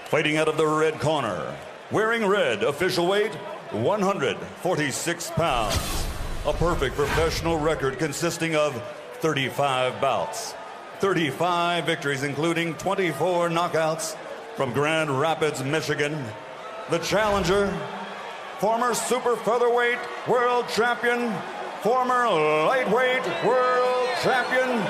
Fighting out of the red corner, wearing red, official weight, 146 pounds. A perfect professional record consisting of 35 bouts, 35 victories, including 24 knockouts from Grand Rapids, Michigan. The challenger, former super featherweight world champion, former lightweight world champion,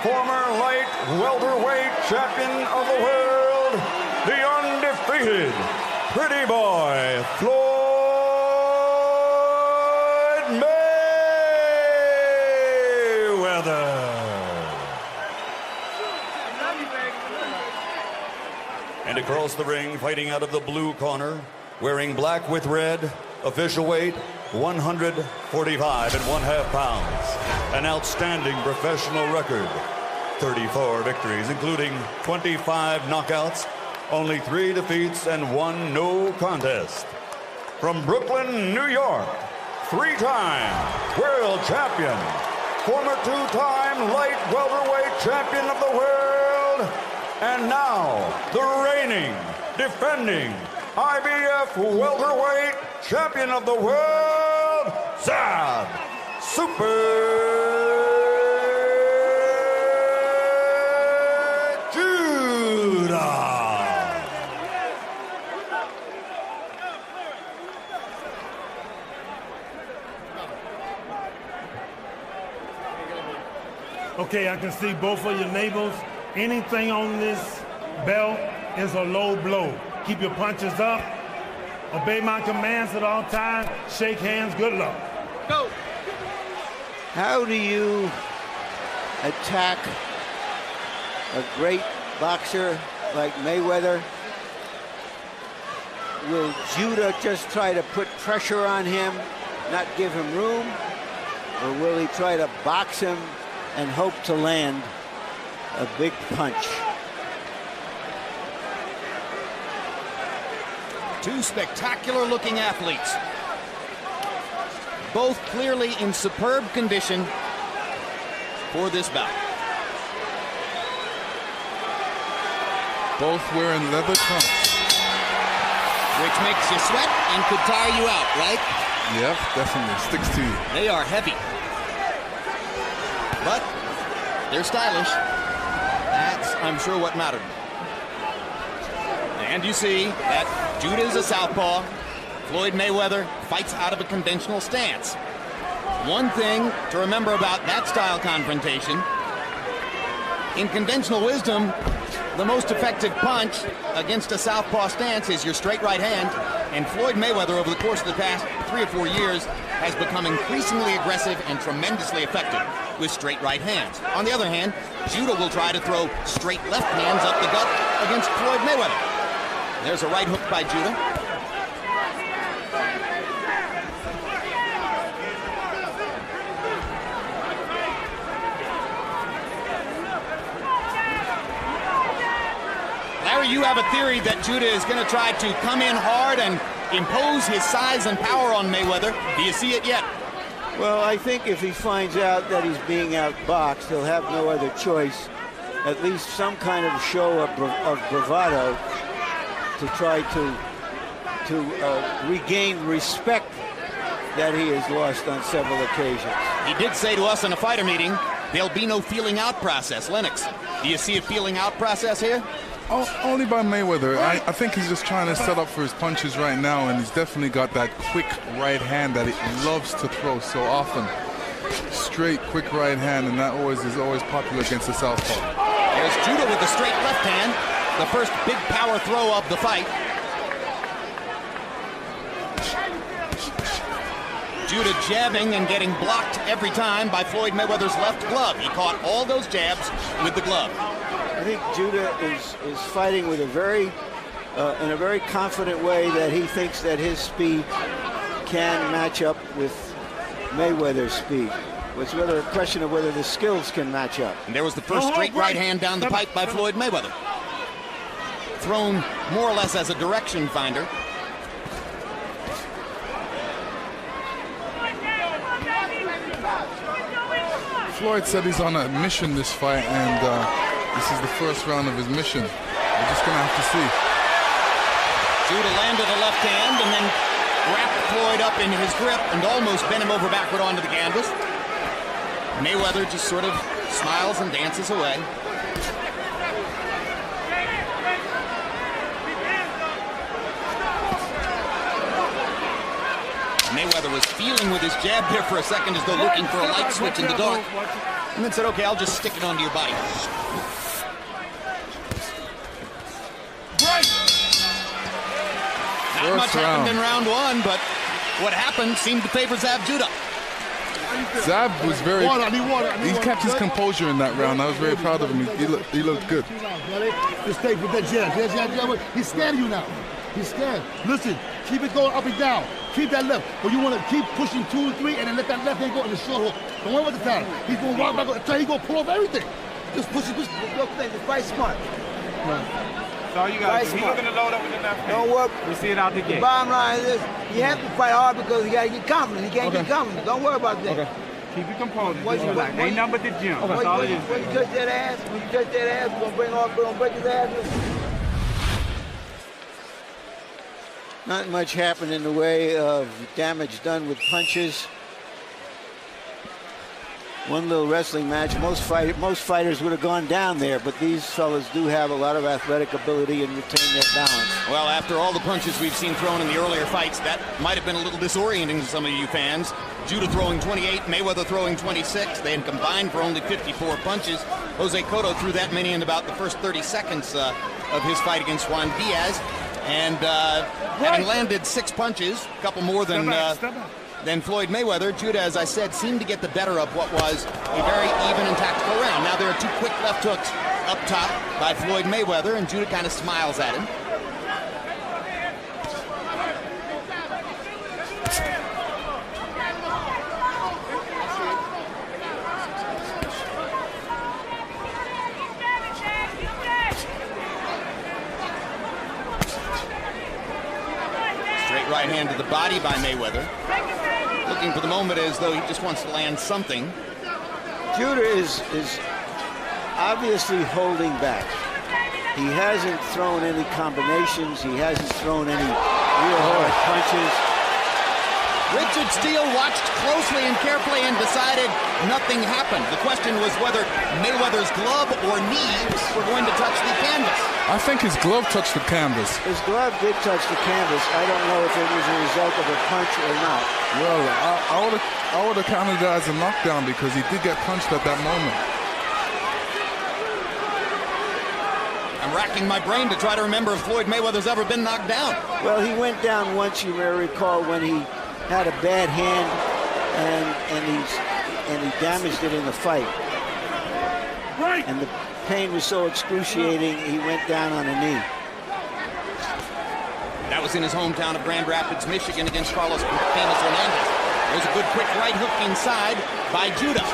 former light welterweight champion of the world, the undefeated pretty boy, Floyd Mayweather. And across the ring, fighting out of the blue corner, wearing black with red, official weight, 145.5 pounds. An outstanding professional record. 34 victories, including 25 knockouts, only 3 defeats, and 1 no contest. From Brooklyn, New York, 3-time world champion, former 2-time light welterweight champion of the world, and now the reigning, defending IBF welterweight champion of the world, Zab Super Judah. Okay, I can see both of your neighbors. Anything on this belt is a low blow. Keep your punches up. Obey my commands at all times. Shake hands. Good luck. Go. How do you attack a great boxer like Mayweather? Will Judah just try to put pressure on him, not give him room? Or will he try to box him and hope to land a big punch? Two spectacular-looking athletes. Both clearly in superb condition for this bout. Both wearing leather trunks. Which makes you sweat and could tire you out, right? Yep, definitely. Sticks to you. They are heavy. But they're stylish. That's, I'm sure, what mattered. And you see that Judah is a southpaw. Floyd Mayweather fights out of a conventional stance. One thing to remember about that style confrontation, in conventional wisdom, the most effective punch against a southpaw stance is your straight right hand, and Floyd Mayweather over the course of the past 3 or 4 years has become increasingly aggressive and tremendously effective with straight right hands. On the other hand, Judah will try to throw straight left hands up the gut against Floyd Mayweather. There's a right hook by Judah. Larry, you have a theory that Judah is going to try to come in hard and impose his size and power on Mayweather. Do you see it yet? Well, I think if he finds out that he's being outboxed, he'll have no other choice. At least some kind of show of bravado to try to regain respect that he has lost on several occasions. He did say to us in a fighter meeting, there'll be no feeling out process. Lennox, do you see a feeling out process here? Oh, only by Mayweather. I think he's just trying to set up for his punches right now, and he's definitely got that quick right hand that he loves to throw so often. Straight, quick right hand, and that is always popular against the southpaw. There's Judah with the straight left hand, the first big power throw of the fight. Judah jabbing and getting blocked every time by Floyd Mayweather's left glove. He caught all those jabs with the glove. I think Judah is fighting with in a very confident way that he thinks that his speed can match up with Mayweather's speed. It's rather a question of whether the skills can match up. And there was the first straight right hand down the pipe by Floyd Mayweather. Thrown more or less as a direction finder. Floyd said he's on a mission this fight, and this is the first round of his mission. We're just going to have to see. Judah landed a left hand and then wrapped Floyd up in his grip and almost bent him over backward onto the canvas. Mayweather just sort of smiles and dances away. Mayweather was feeling with his jab there for a second as though looking for a light switch in the dark. And then said, okay, I'll just stick it onto your body. Not much happened in round one, but what happened seemed to favor Zab Judah. Zab was very... He kept his composure in that round. I was very proud of him. He looked good. Just stay with that jab. He's scared of you now. He's scared. Listen, keep it going up and down. Keep that left. But you want to keep pushing 2 and 3 and then let that left hand go in the short hook. Don't worry about the time. He's going to walk back until he's going to pull off everything. Just push it. Look, just fight smart. That's all you got to do. He's looking to load up with the left hand. Don't work. We see it out the gate. The bottom line is you have to fight hard because you got to get confident. You can't get confident. Don't worry about that. Okay. Keep your composure. Ain't nothing but the gym. That's all it is. When you touch that ass, we're going to break his ass. Not much happened in the way of damage done with punches. One little wrestling match. Most fighters would have gone down there, but these fellas do have a lot of athletic ability and retain their balance. Well, after all the punches we've seen thrown in the earlier fights, that might have been a little disorienting to some of you fans. Judah throwing 28, Mayweather throwing 26. They had combined for only 54 punches. Jose Cotto threw that many in about the first 30 seconds of his fight against Juan Diaz. And having landed 6 punches, a couple more than Floyd Mayweather, Judah, as I said, seemed to get the better of what was a very even and tactical round. Now there are 2 quick left hooks up top by Floyd Mayweather, and Judah kind of smiles at him. Right hand to the body by Mayweather. Looking for the moment as though he just wants to land something. Judah is obviously holding back. He hasn't thrown any combinations. He hasn't thrown any real hard punches. Richard Steele watched closely and carefully and decided nothing happened. The question was whether Mayweather's glove or knee were going to touch the canvas. I think his glove touched the canvas. His glove did touch the canvas. I don't know if it was a result of a punch or not. Well, I would have counted that as a knockdown because he did get punched at that moment. I'm racking my brain to try to remember if Floyd Mayweather's ever been knocked down. Well, he went down once, you may recall, when he had a bad hand and he damaged it in the fight. Right. And the pain was so excruciating, he went down on a knee. That was in his hometown of Grand Rapids, Michigan, against Carlos Famous Hernandez. There's a good quick right hook inside by Judah.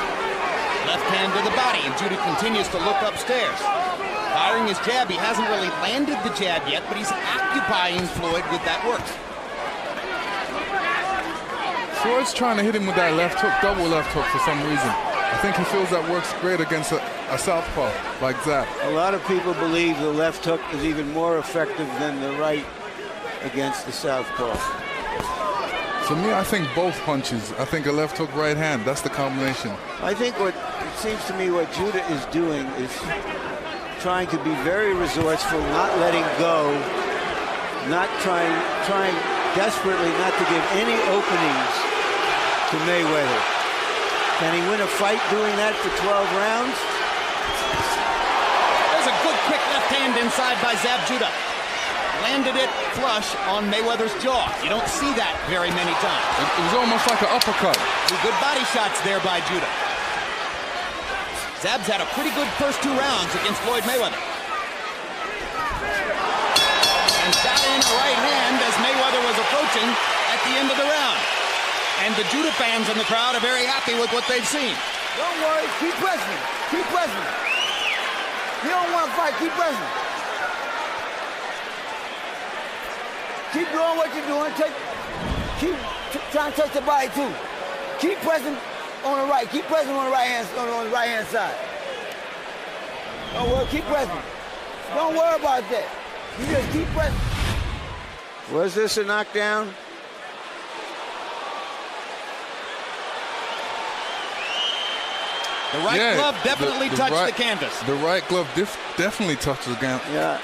Left hand to the body, and Judah continues to look upstairs. Firing his jab, he hasn't really landed the jab yet, but he's occupying Floyd with that work. Floyd's trying to hit him with that left hook, double left hook for some reason. I think he feels that works great against a southpaw like that. A lot of people believe the left hook is even more effective than the right against the southpaw. For me, I think both punches. I think a left hook, right hand, that's the combination. I think what it seems to me what Judah is doing is trying to be very resourceful, not letting go, not trying desperately not to give any openings to Mayweather. Can he win a fight doing that for 12 rounds? There's a good quick left hand inside by Zab Judah. Landed it flush on Mayweather's jaw. You don't see that very many times. It was almost like an uppercut. 2 good body shots there by Judah. Zab's had a pretty good first 2 rounds against Floyd Mayweather. And got in a right hand as Mayweather was approaching at the end of the round. And the Judah fans in the crowd are very happy with what they've seen. Don't worry, keep pressing. Keep pressing. You don't want to fight, keep pressing. Keep doing what you're doing. Keep trying to touch the body too. Keep pressing on the right. Keep pressing on the right hand side. Don't worry, keep pressing. Don't worry about that. You just keep pressing. Was this a knockdown? The right glove definitely touched the canvas. The right glove definitely touched the canvas. Yeah,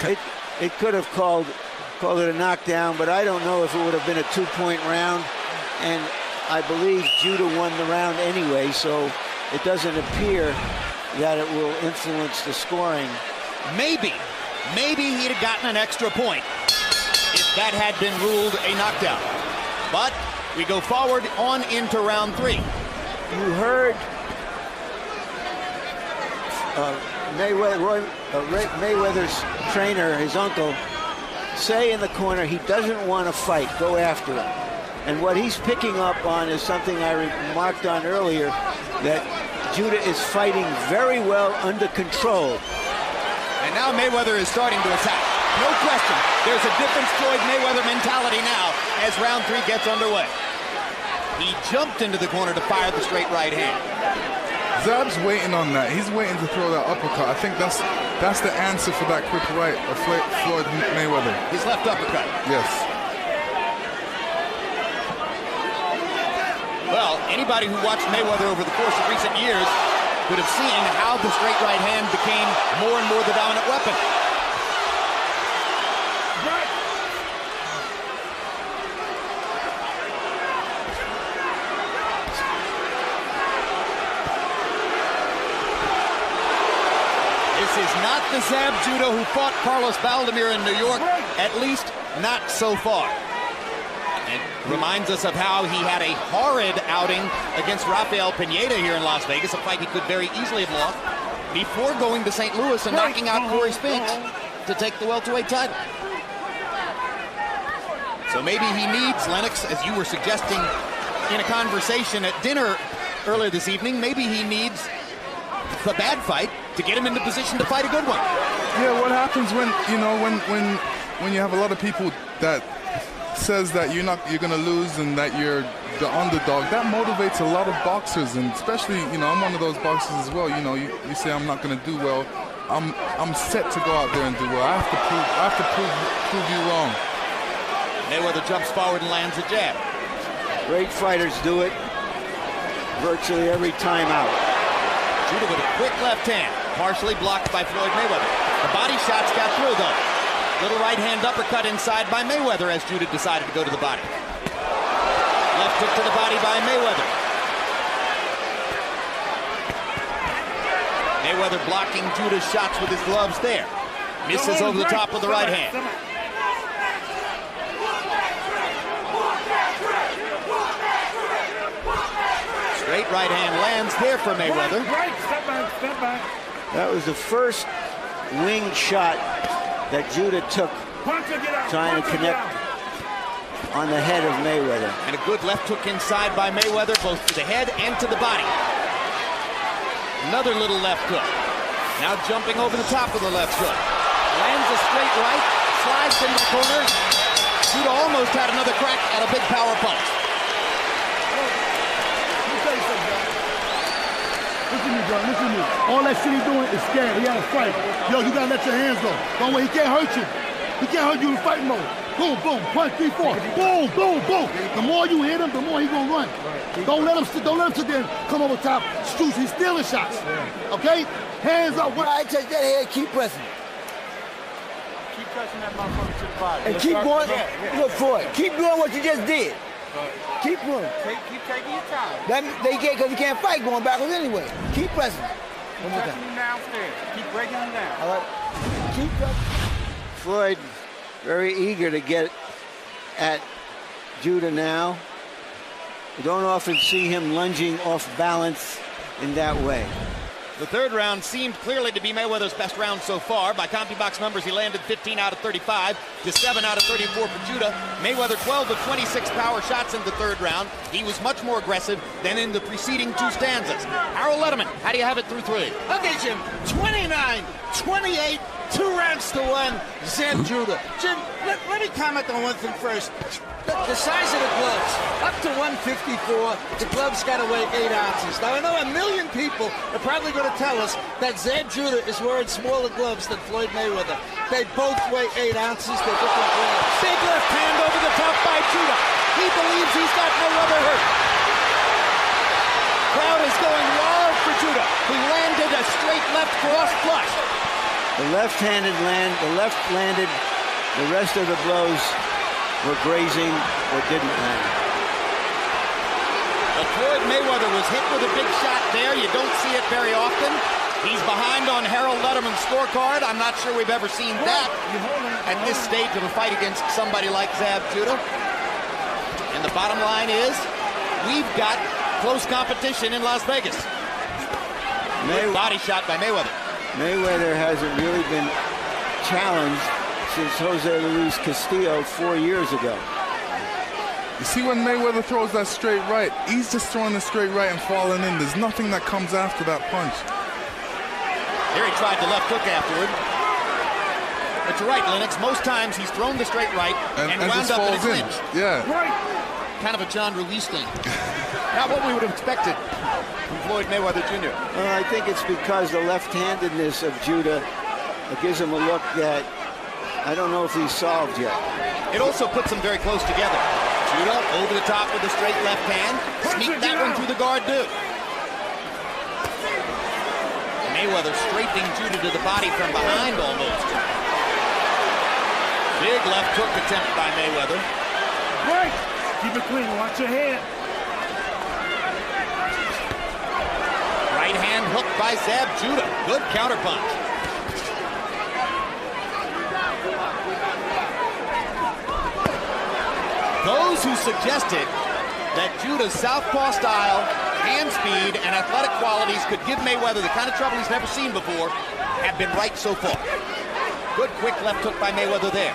it could have called it a knockdown, but I don't know if it would have been a 2-point round. And I believe Judah won the round anyway, so it doesn't appear that it will influence the scoring. Maybe he'd have gotten an extra point if that had been ruled a knockdown. But we go forward on into round 3. You heard Mayweather's trainer, his uncle, say in the corner he doesn't want to fight, go after him. And what he's picking up on is something I remarked on earlier, that Judah is fighting very well under control. And now Mayweather is starting to attack. No question, there's a different Floyd Mayweather mentality now as round 3 gets underway. He jumped into the corner to fire the straight right hand. Zab's waiting on that. He's waiting to throw that uppercut. I think that's the answer for that quick right of Floyd Mayweather. His left uppercut. Yes. Well, anybody who watched Mayweather over the course of recent years could have seen how the straight right hand became more and more the dominant weapon. This is not the Zab Judah who fought Carlos Valdemir in New York, at least not so far. It reminds us of how he had a horrid outing against Rafael Pineda here in Las Vegas, a fight he could very easily have lost, before going to St. Louis and knocking out Corey Spinks to take the welterweight title. So maybe he needs, Lennox, as you were suggesting in a conversation at dinner earlier this evening, maybe he needs the bad fight to get him into position to fight a good one. Yeah, what happens when you have a lot of people that says that you're going to lose and that you're the underdog, that motivates a lot of boxers, and especially, I'm one of those boxers as well. You say I'm not going to do well. I'm set to go out there and do well. I have to prove you wrong. Mayweather jumps forward and lands a jab. Great fighters do it virtually every time out. Judah with a quick left hand, partially blocked by Floyd Mayweather. The body shots got through, though. Little right hand uppercut inside by Mayweather as Judah decided to go to the body. Left hook to the body by Mayweather. Mayweather blocking Judah's shots with his gloves there. Misses over the top with the right hand. Straight right hand lands there for Mayweather. Step back. That was the first winged shot that Judah took, trying to connect on the head of Mayweather. And a good left hook inside by Mayweather, both to the head and to the body. Another little left hook. Now jumping over the top of the left hook. Lands a straight right, slides into the corner. Judah almost had another crack at a big power punch. Listen to me, John. Listen to me. All that shit he's doing is scared. He had a fight. Yo, you gotta let your hands go. Don't wait. He can't hurt you. He can't hurt you in fight mode. Boom, boom, 1, 3, 4. Boom, boom, boom. The more you hit him, the more he's gonna run. Don't let him sit there and come over top. Shoot. He's stealing shots. Okay? Hands up. I take that head. Keep pressing. Keep pressing that motherfucker to the body. And keep going. Look for it. Keep doing what you just did. Keep running. Keep taking your time. They can't, because he can't fight going backwards anyway. Keep pressing. One more Pressing time. him downstairs. Keep breaking him down. All right. Keep pressing. Floyd very eager to get at Judah now. You don't often see him lunging off balance in that way. The third round seemed clearly to be Mayweather's best round so far. By CompuBox numbers, he landed 15 out of 35 to 7 out of 34 for Judah. Mayweather 12 of 26 power shots in the third round. He was much more aggressive than in the preceding two stanzas. Harold Letterman, how do you have it through 3? I'll get you 29-28, 2 rounds to 1, Zab Judah. Jim, let me comment on one thing first. The size of the gloves, up to 154, the gloves got to weigh 8 ounces. Now, I know a million people are probably going to tell us that Zab Judah is wearing smaller gloves than Floyd Mayweather. They both weigh 8 ounces. They're different gloves. Big left hand over the Judah. He believes he's got Mayweather hurt. Crowd is going wild for Judah, who landed a straight left cross flush. The left-handed the left landed. The rest of the blows were grazing or didn't land. But Floyd Mayweather was hit with a big shot there. You don't see it very often. He's behind on Harold Letterman's scorecard. I'm not sure we've ever seen that at this stage of a fight against somebody like Zab Judah. And the bottom line is, we've got close competition in Las Vegas. Body shot by Mayweather. Mayweather hasn't really been challenged since Jose Luis Castillo 4 years ago. You see, when Mayweather throws that straight right, he's just throwing the straight right and falling in. There's nothing that comes after that punch. Here he tried the left hook afterward. But you're right, Lennox. Most times he's thrown the straight right and wound up in a clinch. Yeah. Right. Kind of a John Ruiz thing. Not what we would have expected from Floyd Mayweather Jr. Well, I think it's because the left-handedness of Judah gives him a look that I don't know if he's solved yet. It also puts them very close together. Judah over the top with a straight left hand. Sneak that one through the guard, too. Mayweather straightening Judah to the body from behind almost. Big left hook attempt by Mayweather. Right. Keep it clean. Watch your head. Right hand hook by Zab Judah. Good counterpunch. Those who suggested that Judah's southpaw style, hand speed, and athletic qualities could give Mayweather the kind of trouble he's never seen before have been right so far. Good quick left hook by Mayweather there.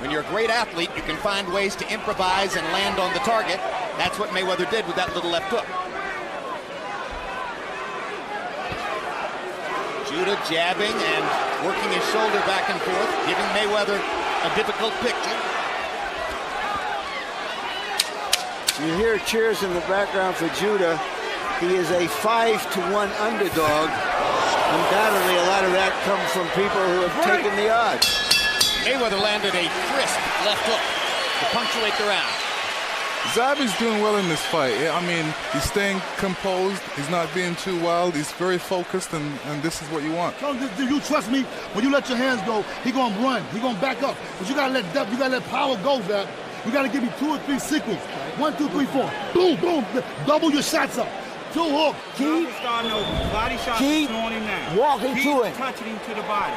When you're a great athlete, you can find ways to improvise and land on the target. That's what Mayweather did with that little left hook. Judah jabbing and working his shoulder back and forth, giving Mayweather a difficult picture. You hear cheers in the background for Judah. He is a 5-1 underdog. Undoubtedly, a lot of that comes from people who have taken the odds. Mayweather landed a crisp left hook to punctuate the round. Zab is doing well in this fight. I mean, he's staying composed. He's not being too wild. He's very focused, and this is what you want. Do you trust me? When you let your hands go, he gonna run. He gonna back up. But you gotta let depth. You gotta let power go, Zab. You gotta give me 2 or 3 sequences. 1, 2, 3, 4. Boom, boom. Double your shots up. 2 hook. Keep body shots on him now. Walking to him. Keep touching him to the body.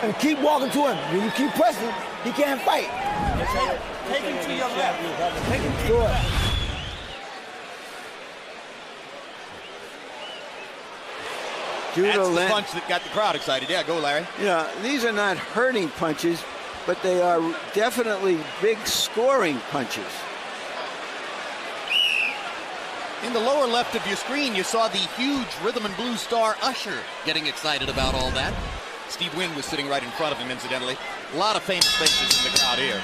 And keep walking to him. When you keep pressing, he can't fight. Take him to your left. Take him to your left. That's the punch that got the crowd excited. Yeah, go, Larry. Yeah, these are not hurting punches, but they are definitely big scoring punches. In the lower left of your screen, you saw the huge rhythm and blues star Usher getting excited about all that. Steve Wynn was sitting right in front of him, incidentally. A lot of famous faces in the crowd here.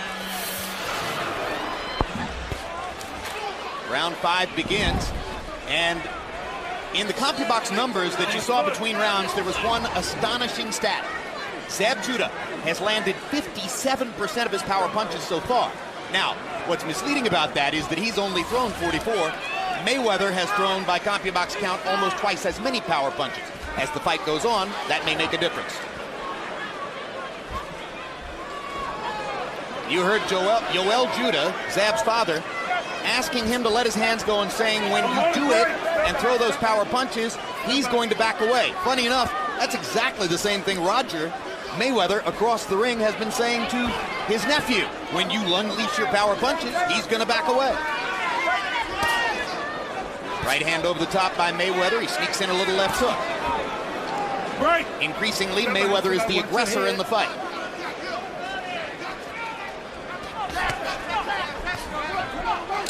Round 5 begins, and in the CompuBox numbers that you saw between rounds, there was one astonishing stat. Zab Judah has landed 57% of his power punches so far. Now, what's misleading about that is that he's only thrown 44. Mayweather has thrown, by CompuBox count, almost twice as many power punches. As the fight goes on, that may make a difference. You heard Yoel Judah, Zab's father, asking him to let his hands go and saying when you do it and throw those power punches, he's going to back away. Funny enough, that's exactly the same thing Roger Mayweather across the ring has been saying to his nephew. When you unleash your power punches, he's going to back away. Right hand over the top by Mayweather. He sneaks in a little left hook. Right. Increasingly, Mayweather is the aggressor in the fight.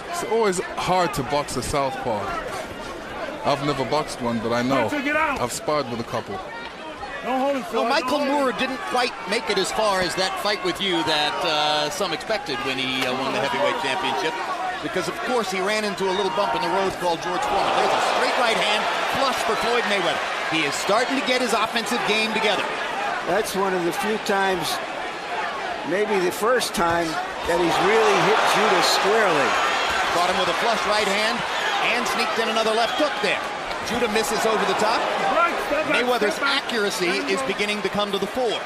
It's always hard to box a southpaw. I've never boxed one, but I know. I've sparred with a couple. Well, Michael Moore didn't quite make it as far as that fight with you that some expected when he won the heavyweight championship. Because, of course, he ran into a little bump in the road called George Foreman. There's a straight right hand flush for Floyd Mayweather. He is starting to get his offensive game together. That's one of the few times maybe the first time that he's really hit Judah squarely. Caught him with a flush right hand and sneaked in another left hook there. Judah misses over the top. Mayweather's accuracy is beginning to come to the fore.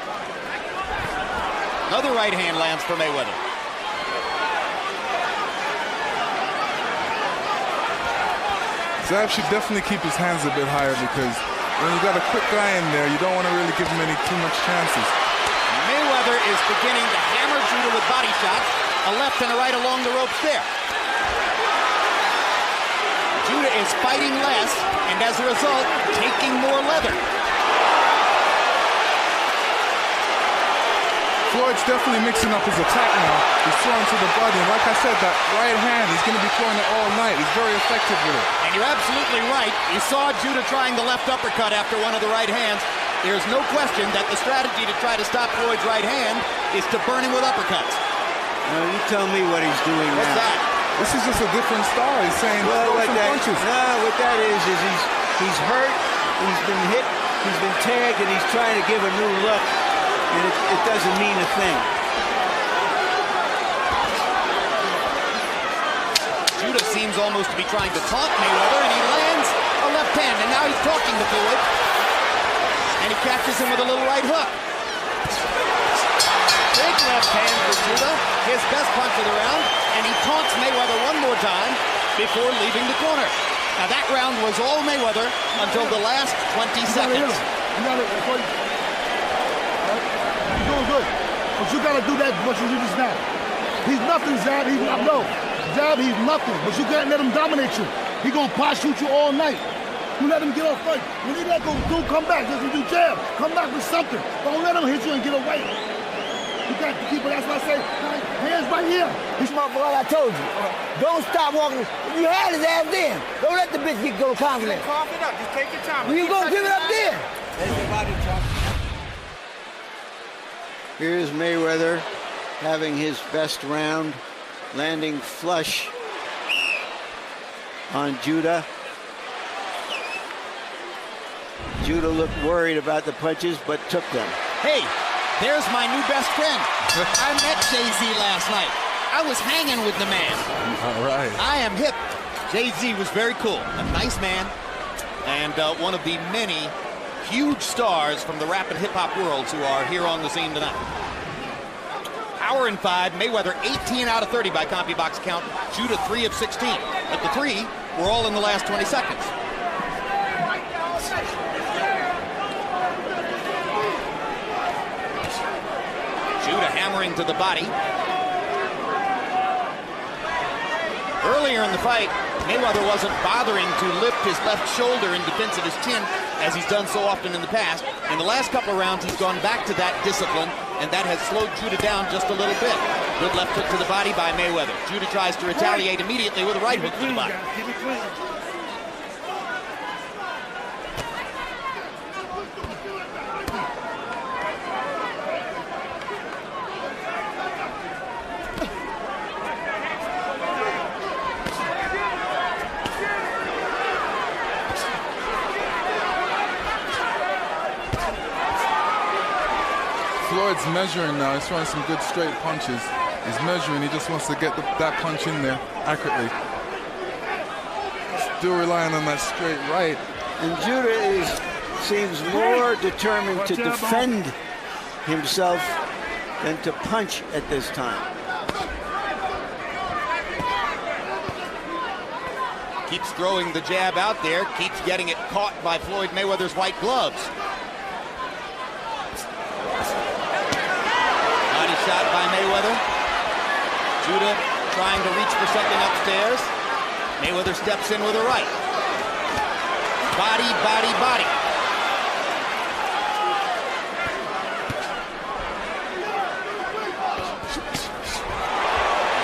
Another right hand lands for Mayweather. Zav should definitely keep his hands a bit higher, because when you got a quick guy in there, you don't want to really give him too much chances. Mayweather is beginning to hammer Judah with body shots, a left and a right along the ropes there. Judah is fighting less, and as a result, taking more leather. Floyd's definitely mixing up his attack now. He's throwing to the body, and like I said, that right hand, he's going to be throwing it all night. He's very effective with it. And you're absolutely right. You saw Judah trying the left uppercut after one of the right hands. There's no question that the strategy to try to stop Floyd's right hand is to burn him with uppercuts. Now, you tell me what he's doing now. What's that? This is just a different style. He's saying, well, throw some punches. No, what that is he's hurt, he's been hit, he's been tagged, and he's trying to give a new look, and it doesn't mean a thing. Judah seems almost to be trying to taunt Mayweather, and he lands a left hand, and now he's talking to Floyd, and he catches him with a little right hook. Big left hand for Judah, his best punch of the round, and he taunts Mayweather one more time before leaving the corner. Now that round was all Mayweather until the last 20 seconds. You got it. You're doing good. But you got to do that what you do just now. He's nothing, Zab. Zab, he's nothing. But you can't let him dominate you. He's going to pot shoot you all night. You let him get off fight. When he let go, come back. Just do jab. Come back with something. Don't let him hit you and get away. You got to keep it. That's what I say. Hands right here. This motherfucker, I told you. Don't stop walking. You had his ass then. Don't let the bitch get go confident. Cough it up. Just take your time. You gonna give it up there? Here's Mayweather having his best round, landing flush on Judah. Judah looked worried about the punches, but took them. Hey, there's my new best friend. I met Jay-Z last night. I was hanging with the man. All right. I am hip. Jay-Z was very cool. A nice man. And one of the many huge stars from the rap and hip-hop worlds who are here on the scene tonight. Hour and 5. Mayweather 18 out of 30 by CompuBox count. Judah 3 of 16. But the 3 were all in the last 20 seconds. Judah hammering to the body. Earlier in the fight, Mayweather wasn't bothering to lift his left shoulder in defense of his chin, as he's done so often in the past. In the last couple of rounds, he's gone back to that discipline, and that has slowed Judah down just a little bit. Good left hook to the body by Mayweather. Judah tries to retaliate immediately with a right hook to the body. Keep it clean. Floyd's measuring now. He's throwing some good straight punches. He's measuring. He just wants to get that punch in there accurately. Still relying on that straight right. And Judah seems more determined to defend himself than to punch at this time. Keeps throwing the jab out there. Keeps getting it caught by Floyd Mayweather's white gloves. Body shot by Mayweather. Judah trying to reach for something upstairs. Mayweather steps in with a right. Body, body, body.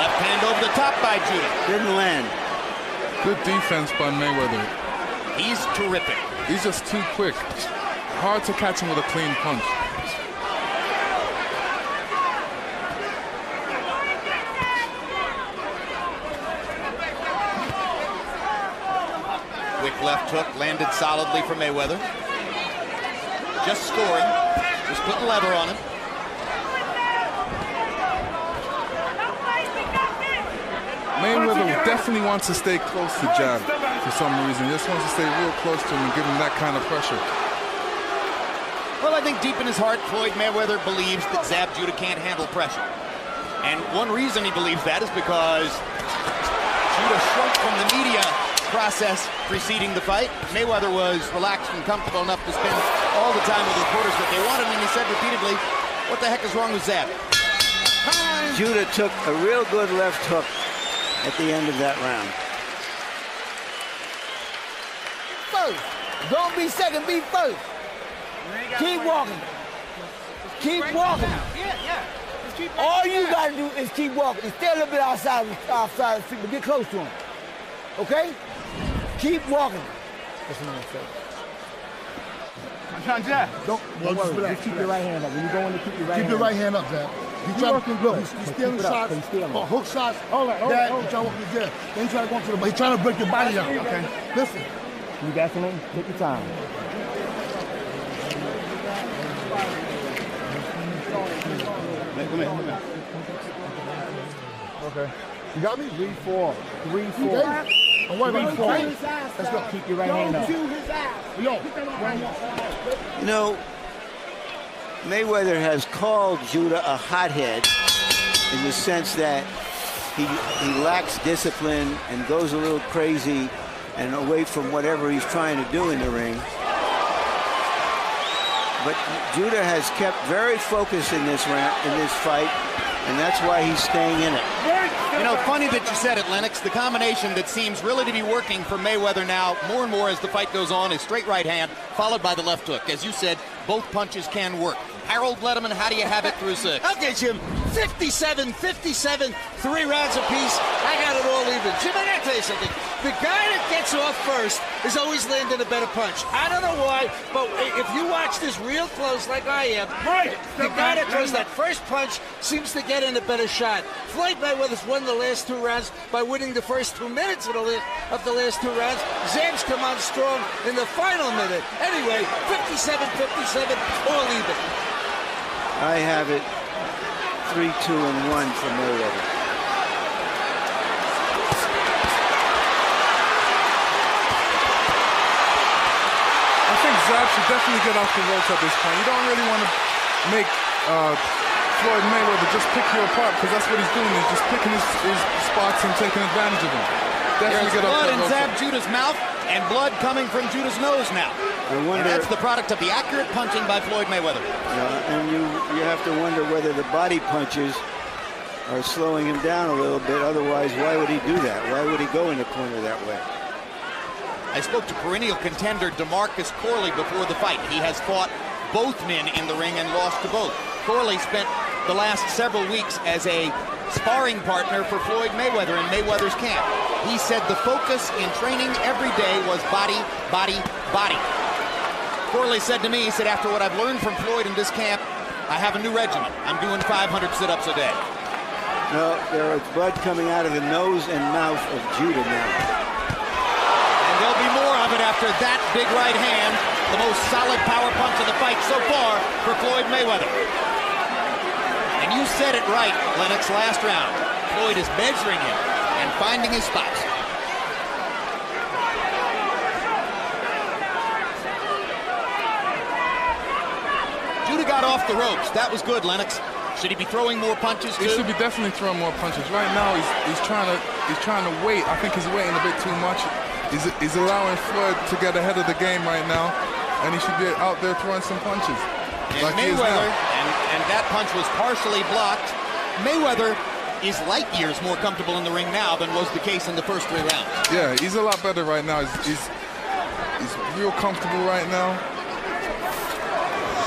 Left hand over the top by Judah. Didn't land. Good defense by Mayweather. He's terrific. He's just too quick. Hard to catch him with a clean punch. Quick left hook landed solidly for Mayweather. Just scoring. Just putting leather on him. definitely wants to stay close to Jab for some reason. He just wants to stay real close to him and give him that kind of pressure. Well, I think deep in his heart, Floyd Mayweather believes that Zab Judah can't handle pressure. And one reason he believes that is because Judah shrunk from the media process preceding the fight. Mayweather was relaxed and comfortable enough to spend all the time with reporters that they wanted, and he said repeatedly, what the heck is wrong with Zab? Judah took a real good left hook at the end of that round. First. Don't be second, be first. Keep walking. Keep walking. All you gotta do is keep walking. And stay a little bit outside the street, but get close to him. Okay? Keep walking. That's what I'm saying. I'm trying to Don't worry. Just keep your right hand up. When you go in, keep your right hand up. Keep your right hand up, Zab. He's trying to look. He's stealing shots, hook shots. Hold on. He's trying to walk to the jab. Then he's trying to go to the. He's trying to break your body down. Okay. Listen. You got something? Take your time. Come here. Okay. You got me? 3-4. 3-4. Don't worry about it. Let's go. Keep your right hand up. You know, Mayweather has called Judah a hothead in the sense that he lacks discipline and goes a little crazy and away from whatever he's trying to do in the ring. But Judah has kept very focused in this fight, and that's why he's staying in it. You know, funny that you said it, Lennox. The combination that seems really to be working for Mayweather now, more and more as the fight goes on, is straight right hand, followed by the left hook. As you said, both punches can work. Harold Letterman, how do you have it through 6? Okay, Jim. 57, 3 rounds apiece. I got it all even. Jim, I gotta tell you something. The guy that gets off first is always landing a better punch. I don't know why, but if you watch this real close like I am, the guy that throws that first punch seems to get in a better shot. Floyd Mayweather's won the last 2 rounds by winning the first 2 minutes of the last 2 rounds. Zab's come on strong in the final minute. Anyway, 57, all even. I have it 3-2 and 1 for Mayweather. I think Zab should definitely get off the ropes at this point. You don't really want to make Floyd Mayweather just pick you apart, because that's what he's doing. He's just picking his spots and taking advantage of them. Definitely There's get off blood the in ropes. Zab Judah's mouth and blood coming from Judah's nose now. And that's the product of the accurate punching by Floyd Mayweather. And you have to wonder whether the body punches are slowing him down a little bit. Otherwise, why would he do that? Why would he go in the corner that way? I spoke to perennial contender DeMarcus Corley before the fight. He has fought both men in the ring and lost to both. Corley spent the last several weeks as a sparring partner for Floyd Mayweather in Mayweather's camp. He said the focus in training every day was body, body, body. Corley said to me, he said, after what I've learned from Floyd in this camp, I have a new regimen. I'm doing 500 sit-ups a day. No, there is blood coming out of the nose and mouth of Judah now. And there'll be more of it after that big right hand, the most solid power punch of the fight so far for Floyd Mayweather. And you said it right, Lennox, last round. Floyd is measuring him and finding his spots. Judah got off the ropes. That was good, Lennox. Should he be throwing more punches too? He should be definitely throwing more punches. Right now, he's trying to wait. I think he's waiting a bit too much. He's allowing Floyd to get ahead of the game right now, and he should be out there throwing some punches. And like Mayweather, and that punch was partially blocked. Mayweather is light years more comfortable in the ring now than was the case in the first 3 rounds. Yeah, he's a lot better right now. He's real comfortable right now.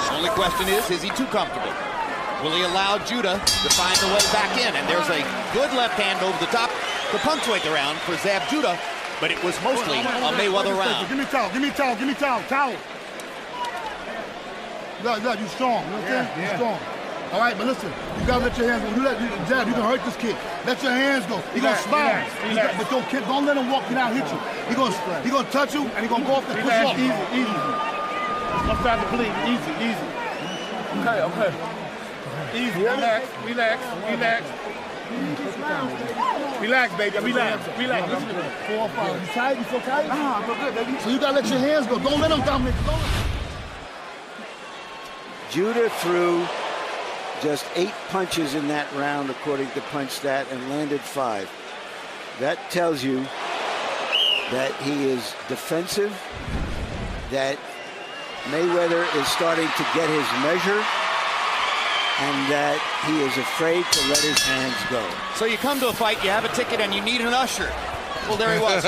The only question is he too comfortable? Will he allow Judah to find the way back in? And there's a good left hand over the top to punctuate the round for Zab Judah, but it was mostly a Mayweather round. Give me towel. Look, you strong, you know what I'm saying? You're strong. All right, but listen, you gotta let your hands go. When you let Jab, you can hurt this kid. Let your hands go. He gonna smile. But don't let him walk you out, hit you. He gonna touch you, and he gonna go off and push you off. Easy. I'm starting to bleed. Easy. Okay. Easy. Relax. Relax, baby. Relax. 4 or 5. You tired? You feel tired? Nah, I feel good, baby. So you gotta let your hands go. Don't let them dominate. Judah threw just 8 punches in that round, according to PunchStat, and landed 5. That tells you that he is defensive, that Mayweather is starting to get his measure, and that he is afraid to let his hands go. So you come to a fight, you have a ticket, and you need an usher. Well, there he was.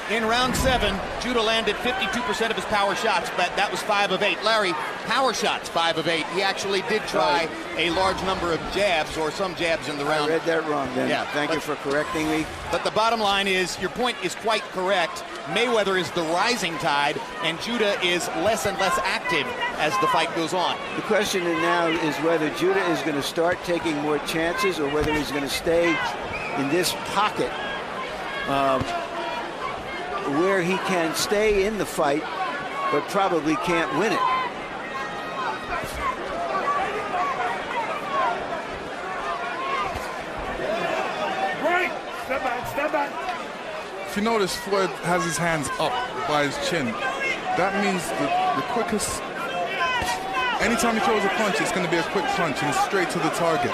In round 7, Judah landed 52% of his power shots, but that was 5 of 8. Larry, power shots, 5 of 8. He actually did try a large number of jabs, or some jabs in the round. I read that wrong, then. Yeah, Thank you for correcting me. But the bottom line is, your point is quite correct. Mayweather is the rising tide, and Judah is less and less active as the fight goes on. The question now is whether Judah is going to start taking more chances, or whether he's going to stay in this pocket where he can stay in the fight, but probably can't win it. Right. Step back, step back. If you notice, Floyd has his hands up by his chin. That means the quickest, anytime he throws a punch, it's going to be a quick punch and straight to the target.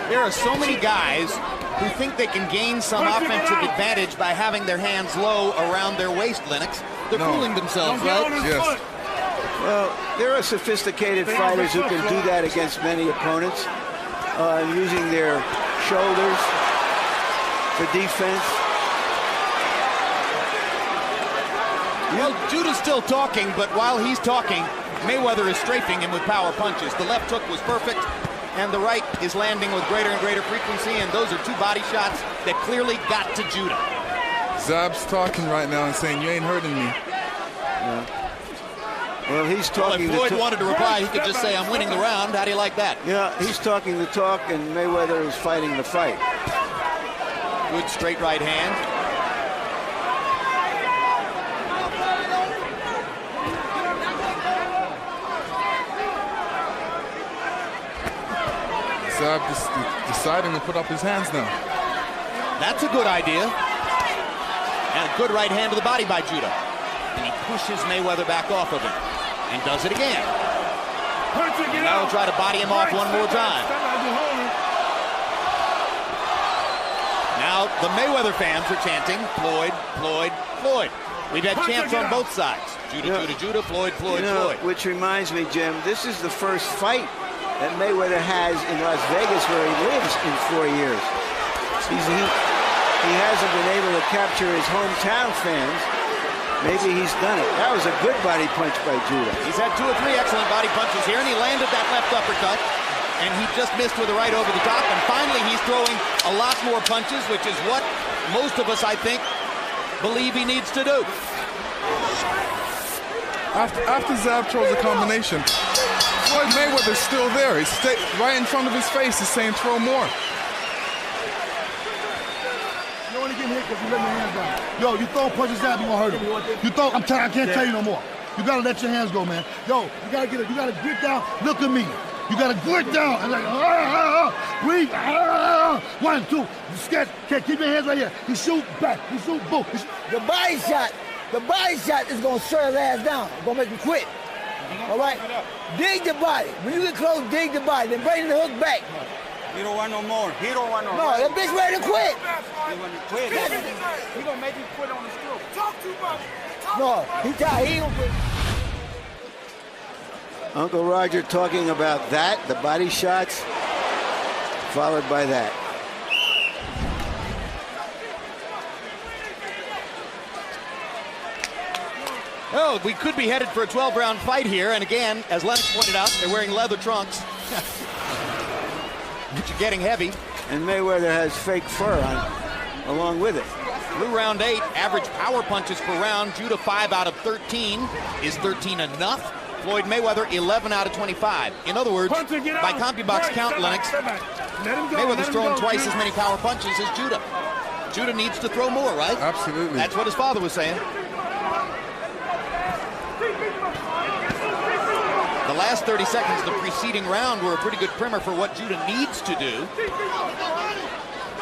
There are so many guys who think they can gain some offensive advantage by having their hands low around their waist, Lennox. They're fooling themselves, right? Yes. Well, there are sophisticated fighters who can do that against many opponents, using their shoulders for defense. Well, Judah's still talking, but while he's talking, Mayweather is strafing him with power punches. The left hook was perfect, and the right is landing with greater and greater frequency, and those are 2 body shots that clearly got to Judah. Zab's talking right now and saying, you ain't hurting me. Yeah. Well, he's talking. Well, if Floyd wanted to reply, he could just say, I'm winning the round. How do you like that? Yeah, he's talking the talk, and Mayweather is fighting the fight. Good straight right hand. Zab deciding to put up his hands now. That's a good idea. And a good right hand to the body by Judah. And he pushes Mayweather back off of him. And does it again. Now he'll try to body him off one more time. Now the Mayweather fans are chanting, Floyd, Floyd, Floyd. We've had chants on both sides. Judah, Judah, Floyd, Floyd, Floyd. Which reminds me, Jim, this is the first fight that Mayweather has in Las Vegas, where he lives, in 4 years. He hasn't been able to capture his hometown fans. Maybe he's done it. That was a good body punch by Judah. He's had 2 or 3 excellent body punches here, and he landed that left uppercut, and he just missed with the right over the top, and finally he's throwing a lot more punches, which is what most of us, I think, believe he needs to do. After Zab throws a combination, Floyd Mayweather's still there. He's right in front of his face. He's saying, throw more. You only get hit because you let your hands down. Yo, you throw punches out, you gonna hurt him. You throw, I can't tell you no more. You gotta let your hands go, man. Yo, you gotta get it. You gotta grit down. Look at me. You gotta grit down and like, breathe. 1, 2. You scared? Can't keep your hands right here. He shoot back. He shoot boom. The body shot is gonna shut his ass down. Gonna make him quit. All right? Dig the body. When you get close, dig the body. Then bring the hook back. He don't want no more. He don't want no more. No, that bitch ready to quit. He want to quit. He gonna make you quit on the stroke. Talk too much. No, he tired. He gonna quit. Uncle Roger talking about that, the body shots, followed by that. Oh, we could be headed for a 12-round fight here, and again, as Lennox pointed out, they're wearing leather trunks. Which are getting heavy. And Mayweather has fake fur on along with it. Through round 8, average power punches per round. Judah 5 out of 13. Is 13 enough? Floyd Mayweather 11 out of 25. In other words, by CompuBox count, Lennox, Mayweather's thrown twice as many power punches as Judah. Judah needs to throw more, right? Absolutely. That's what his father was saying. The The last 30 seconds of the preceding round were a pretty good primer for what Judah needs to do.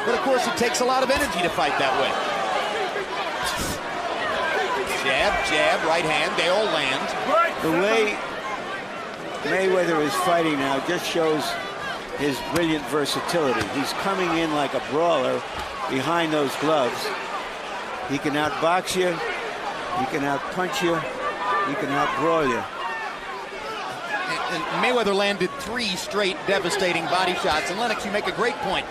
But of course, it takes a lot of energy to fight that way. Jab, jab, right hand, they all land. The way Mayweather is fighting now just shows his brilliant versatility. He's coming in like a brawler behind those gloves. He can outbox you, he can outpunch you, he can outbrawl you. And Mayweather landed 3 straight devastating body shots. And Lennox, you make a great point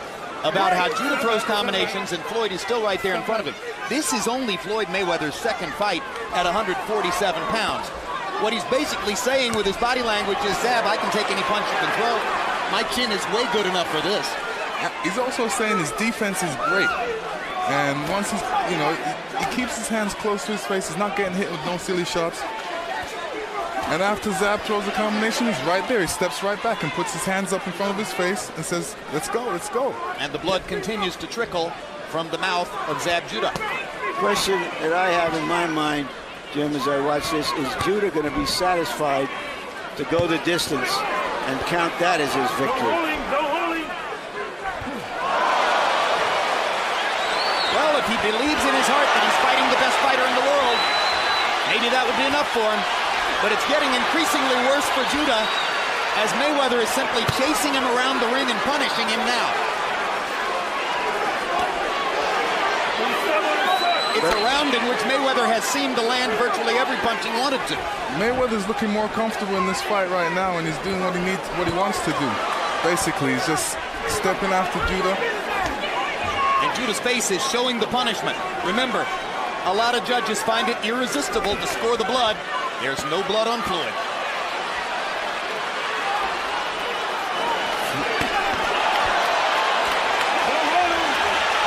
about how Judah throws combinations and Floyd is still right there in front of him. This is only Floyd Mayweather's second fight at 147 pounds. What he's basically saying with his body language is, Zab, I can take any punch you can throw. My chin is way good enough for this. He's also saying his defense is great. And once he's, he keeps his hands close to his face. He's not getting hit with no silly shots. And after Zab throws a combination, he's right there. He steps right back and puts his hands up in front of his face and says, let's go, let's go. And the blood continues to trickle from the mouth of Zab Judah. Question that I have in my mind, Jim, as I watch this, is Judah going to be satisfied to go the distance and count that as his victory? Well, if he believes in his heart that he's fighting the best fighter in the world, maybe that would be enough for him. But it's getting increasingly worse for Judah as Mayweather is simply chasing him around the ring and punishing him now. It's a round in which Mayweather has seemed to land virtually every punch he wanted to. Mayweather's looking more comfortable in this fight right now, and he's doing what he wants to do. Basically, he's just stepping after Judah. And Judah's face is showing the punishment. Remember, a lot of judges find it irresistible to score the blood. There's no blood on Floyd.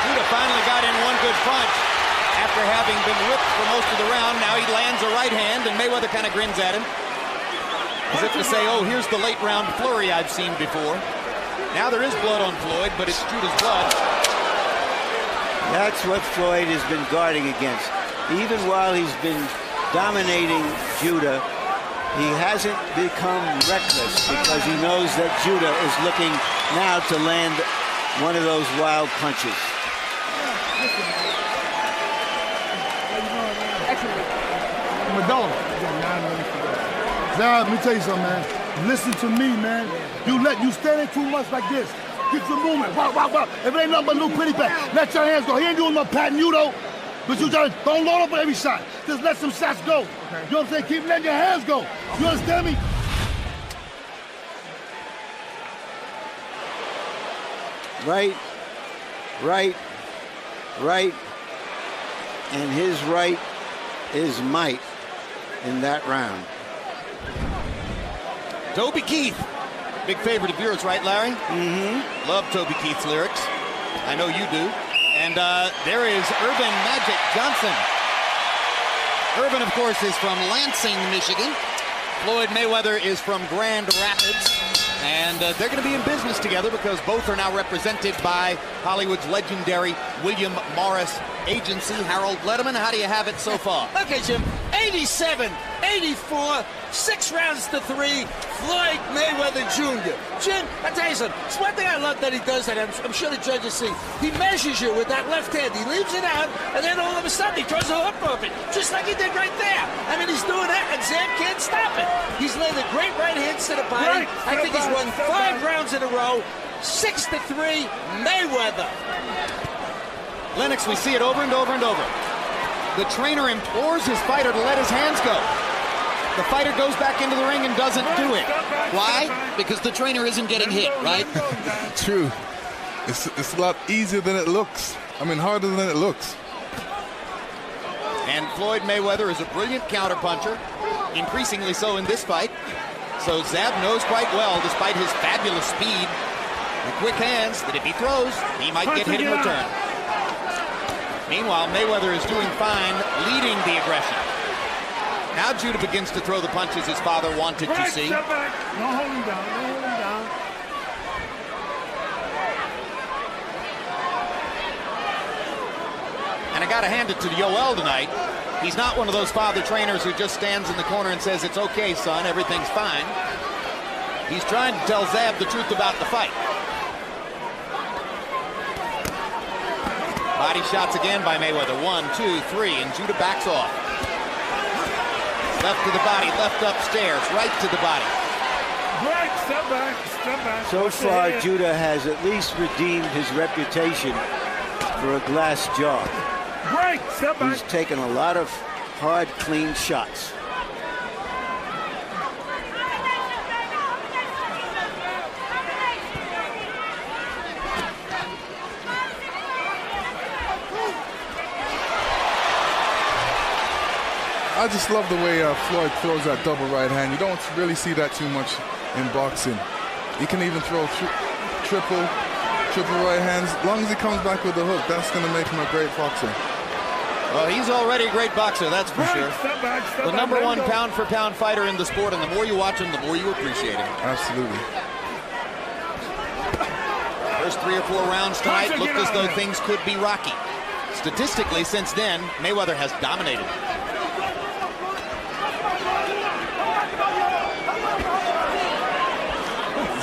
Judah finally got in one good punch after having been whipped for most of the round. Now he lands a right hand, and Mayweather kind of grins at him, as if to say, oh, here's the late round flurry I've seen before. Now there is blood on Floyd, but it's Judah's blood. That's what Floyd has been guarding against. Even while he's been dominating Judah, he hasn't become reckless because he knows that Judah is looking now to land one of those wild punches. Madonna. Zab, let me tell you something, man. Listen to me, man. You standing too much like this. Get your movement. Wow, wow, wow. If it ain't nothing but a little pretty back, let your hands go. He ain't doing no patting you, though. But you just don't load up on every shot. Just let some shots go. Okay. You know what I'm saying? Keep letting your hands go. You understand me? Right, right, right. And his right is might in that round. Toby Keith, big favorite of yours, right, Larry? Mm-hmm. Love Toby Keith's lyrics. I know you do. And there is Urban Magic Johnson. Urban, of course, is from Lansing, Michigan. Floyd Mayweather is from Grand Rapids. And they're going to be in business together because both are now represented by Hollywood's legendary William Morris Agency. Harold Letterman, how do you have it so far? Okay, Jim. 87, 84, 6 rounds to 3. Floyd Mayweather Jr. Jim, I tell you something. It's one thing I love that he does that. I'm sure the judges see. He measures you with that left hand. He leaves it out, and then all of a sudden he throws a hook off it, just like he did right there. I mean, he's doing that, and Zab can't stop it. He's landed great right hands to the body. I think he's won 5 rounds in a row. 6-3, Mayweather. Lennox, we see it over and over and over. The trainer implores his fighter to let his hands go. The fighter goes back into the ring and doesn't do it. Why? Because the trainer isn't getting hit, right? True. It's a lot easier than it looks. I mean, harder than it looks. And Floyd Mayweather is a brilliant counterpuncher, increasingly so in this fight. So Zab knows quite well, despite his fabulous speed and quick hands, that if he throws, he might get hit in return. Meanwhile, Mayweather is doing fine, leading the aggression. Now Judah begins to throw the punches his father wanted to see. No holding down, no holding down. And I gotta hand it to Yoel tonight. He's not one of those father trainers who just stands in the corner and says, it's okay, son, everything's fine. He's trying to tell Zab the truth about the fight. Body shots again by Mayweather. 1, 2, 3, and Judah backs off. Left to the body, left upstairs, right to the body. Right, step back, step back. So far, Judah has at least redeemed his reputation for a glass jaw. Right, step back. He's taken a lot of hard, clean shots. I just love the way Floyd throws that double right hand. You don't really see that too much in boxing. He can even throw triple right hands. As long as he comes back with the hook, that's going to make him a great boxer. Well, he's already a great boxer, that's for sure. Step back, step The back, number one let go. pound-for-pound fighter in the sport, and the more you watch him, the more you appreciate him. Absolutely. First 3 or 4 rounds tonight Ponce, looked get as out though of there. things could be rocky. Statistically, since then, Mayweather has dominated.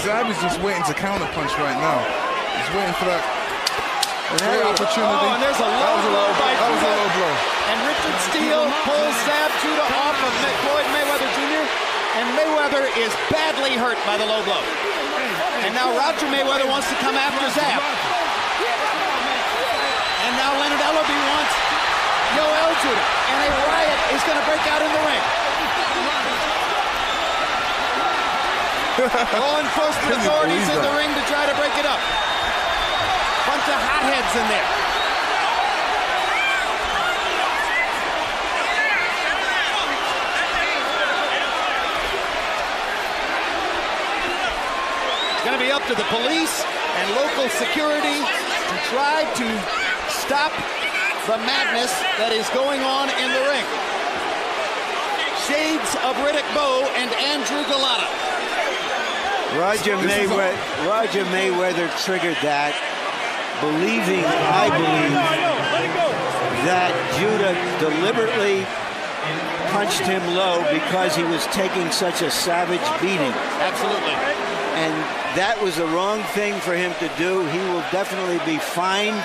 Zab is just waiting to counterpunch right now. He's waiting for that great opportunity. Oh, and there's a low blow by That was a low blow. And Richard Steele pulls Zab Judah off of Floyd Mayweather Jr. And Mayweather is badly hurt by the low blow. And now Roger Mayweather wants to come after Zab. And now Leonard Ellerby wants Yoel Judah. And a riot is going to break out in the ring. Law enforcement authorities in the ring to try to break it up. Bunch of hotheads in there. It's going to be up to the police and local security to try to stop the madness that is going on in the ring. Shades of Riddick Bowe and Andrew Galata. Roger Mayweather triggered that, believing, I believe, that Judah deliberately punched him low because he was taking such a savage beating. Absolutely. And that was the wrong thing for him to do. He will definitely be fined.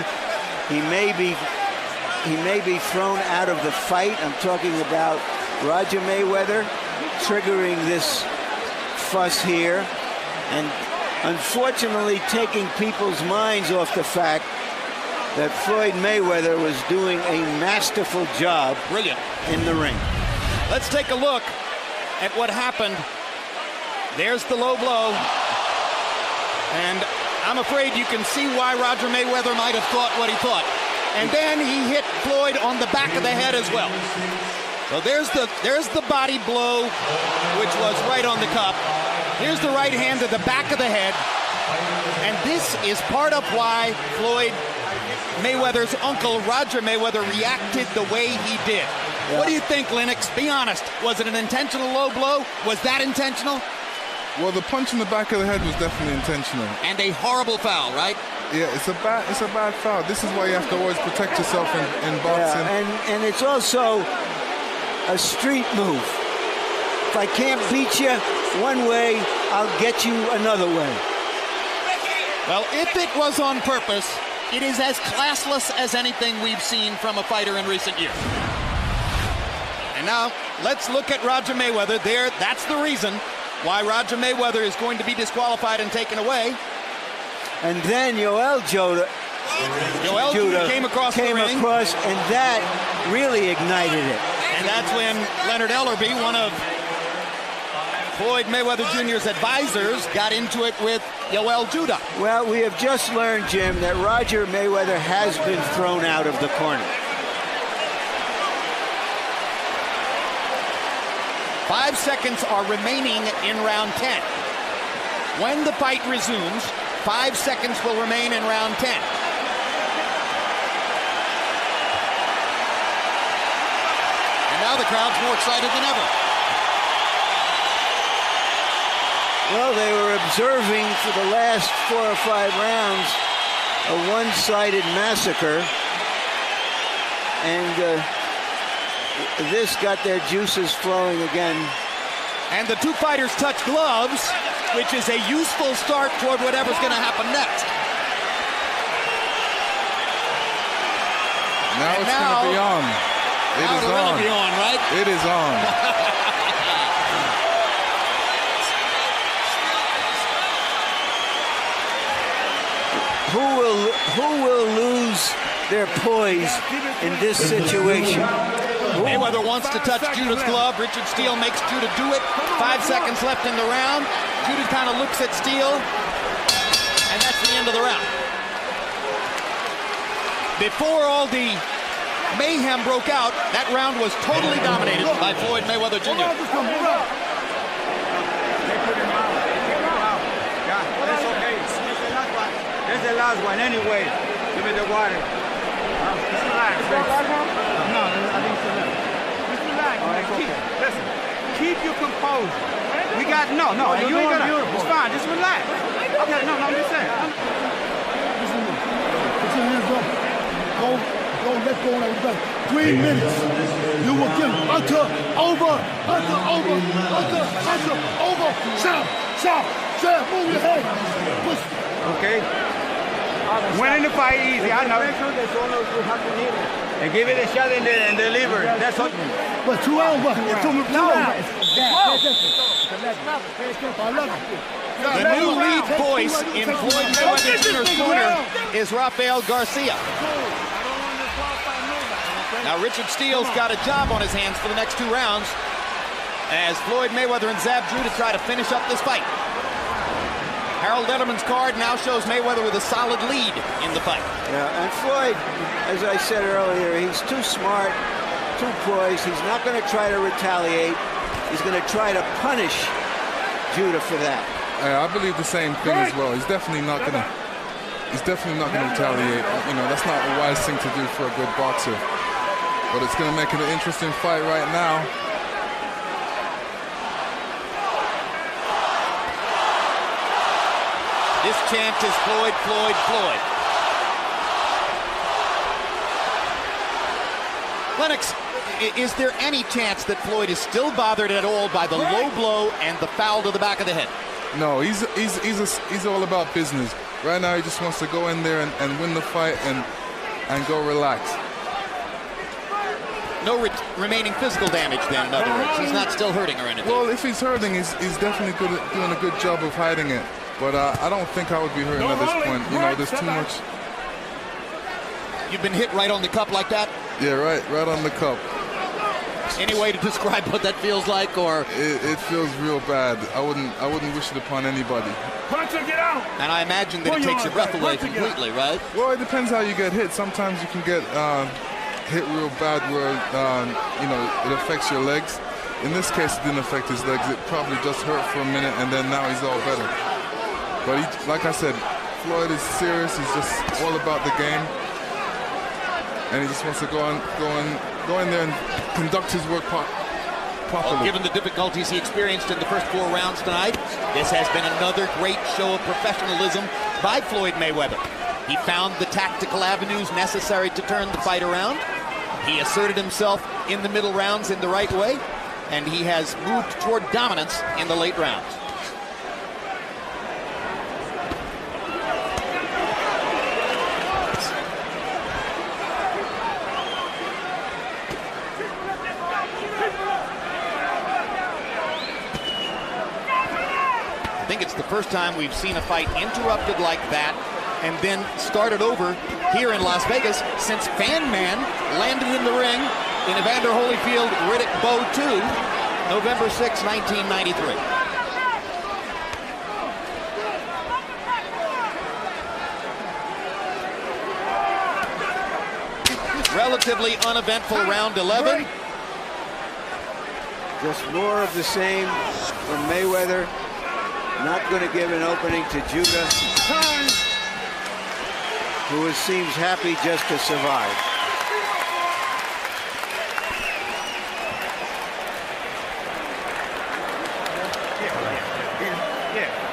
He may be thrown out of the fight. I'm talking about Roger Mayweather triggering this fuss here. And unfortunately taking people's minds off the fact that Floyd Mayweather was doing a masterful job in the ring. Let's take a look at what happened. There's the low blow. And I'm afraid you can see why Roger Mayweather might have thought what he thought. And then he hit Floyd on the back of the head as well. So there's the body blow, which was right on the cup. Here's the right hand to the back of the head. And this is part of why Floyd Mayweather's uncle, Roger Mayweather, reacted the way he did. Yeah. What do you think, Lennox? Be honest. Was it an intentional low blow? Was that intentional? Well, the punch in the back of the head was definitely intentional. And a horrible foul, right? Yeah, it's a bad foul. This is why you have to always protect yourself in boxing. Yeah, and it's also a street move. If I can't beat you one way, I'll get you another way. Well, if it was on purpose, it is as classless as anything we've seen from a fighter in recent years. And now, let's look at Roger Mayweather there. That's the reason why Roger Mayweather is going to be disqualified and taken away. And then Yoel Judah came across, and that really ignited it. And that's when Leonard Ellerby, one of Floyd Mayweather Jr.'s advisors, got into it with Yoel Judah. Well, we have just learned, Jim, that Roger Mayweather has been thrown out of the corner. 5 seconds are remaining in round 10. When the fight resumes, 5 seconds will remain in round 10. And now the crowd's more excited than ever. Well, they were observing for the last 4 or 5 rounds a one-sided massacre. And this got their juices flowing again And the two fighters touch gloves, which is a useful start toward whatever's going to happen next. Now it's going to be on. It is on. Be on, right? It is on. Who will lose their poise in this situation? Mayweather wants to touch Judah's glove. Richard Steele makes Judah do it. 5 seconds left in the round. Judah kind of looks at Steele, and that's the end of the round. Before all the mayhem broke out, that round was totally dominated by Floyd Mayweather Jr. That's okay. That's the last one anyway. Give me the water. Just relax. No, I think so. Just relax. Listen, keep your composure. We got, no, you ain't gonna, it's fine, just relax. Okay, no, I'm just saying. Put your hands up. Go, let go of that. 3 minutes. You will get over. Stop. Move your head. Push. Okay. Winning the fight easy, I know. And give it a shot in the liver. That's what. But 2 hours, what? The new lead voice in Floyd Mayweather Jr.'s corner is Rafael Garcia. Now Richard Steele's got a job on his hands for the next 2 rounds as Floyd Mayweather and Zab Judah try to finish up this fight. Harold Letterman's card now shows Mayweather with a solid lead in the fight. Yeah, and Floyd, as I said earlier, he's too smart, too poised. He's not going to try to retaliate. He's going to try to punish Judah for that. I believe the same thing as well. He's definitely not going to retaliate. You know, that's not a wise thing to do for a good boxer. But it's going to make it an interesting fight right now. This chant is Floyd, Floyd, Floyd. Lennox, is there any chance that Floyd is still bothered at all by the low blow and the foul to the back of the head? No, he's all about business. Right now he just wants to go in there and win the fight and go relax. No remaining physical damage then, in other words. He's not still hurting or anything. Well, if he's hurting, he's definitely doing a good job of hiding it. But I don't think I would be hurting at this point. You know, there's too much. You've been hit right on the cup like that? Yeah, right on the cup. Any way to describe what that feels like, or? It feels real bad. I wouldn't wish it upon anybody. Punch or get out. And I imagine that it takes your breath away completely, right? Well, it depends how you get hit. Sometimes you can get hit real bad where you know, it affects your legs. In this case, it didn't affect his legs. It probably just hurt for a minute, and then now he's all better. But he, like I said, Floyd is serious. He's just all about the game, and he just wants to go in there and conduct his work properly. Well, given the difficulties he experienced in the first 4 rounds tonight, this has been another great show of professionalism by Floyd Mayweather. He found the tactical avenues necessary to turn the fight around. He asserted himself in the middle rounds in the right way, and he has moved toward dominance in the late rounds. I think it's the first time we've seen a fight interrupted like that and then started over here in Las Vegas since Fan Man landed in the ring in Evander Holyfield Riddick Bowe 2, November 6, 1993. Relatively uneventful round 11. Just more of the same from Mayweather. Not going to give an opening to Judah, who seems happy just to survive.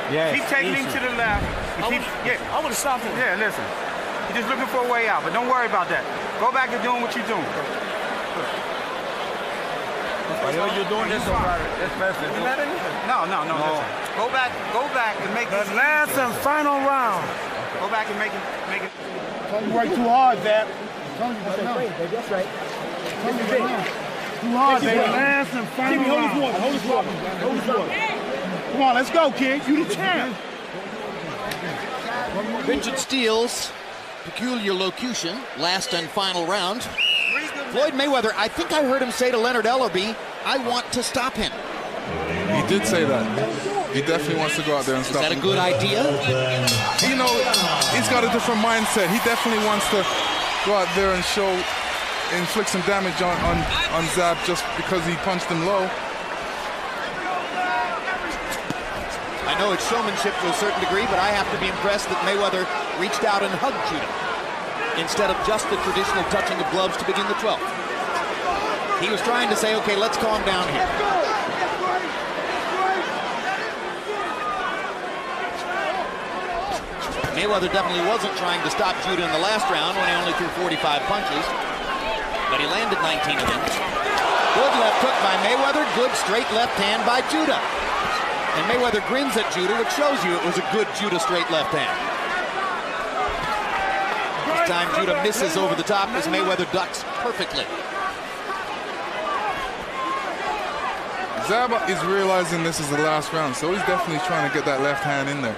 Yeah. Keep taking him to the left. I would have stopped him. Yeah, listen. You're just looking for a way out, but don't worry about that. Go back to doing what you're doing. Whatever you're doing, this person. No. Go back and make The last and final round. Go back and make it. You work too hard, Zab. That's right. Too hard, The baby. last and final Hold round. his water. Come on, let's go, kid. You the champ. Vincent Steele's peculiar locution, last and final round. Floyd Mayweather, I think I heard him say to Leonard Ellerby, I want to stop him. He did say that. He definitely wants to go out there and stop him. Is that a good idea? You know, he's got a different mindset. He definitely wants to go out there and inflict some damage on Zab just because he punched him low. I know it's showmanship to a certain degree, but I have to be impressed that Mayweather reached out and hugged Judah instead of just the traditional touching of gloves to begin the 12th. He was trying to say, okay, let's calm down here. Mayweather definitely wasn't trying to stop Judah in the last round when he only threw 45 punches, but he landed 19 of them. Good left hook by Mayweather, good straight left hand by Judah. And Mayweather grins at Judah, which shows you it was a good Judah straight left hand. This time Judah misses over the top as Mayweather ducks perfectly. Zab is realizing this is the last round, so he's definitely trying to get that left hand in there.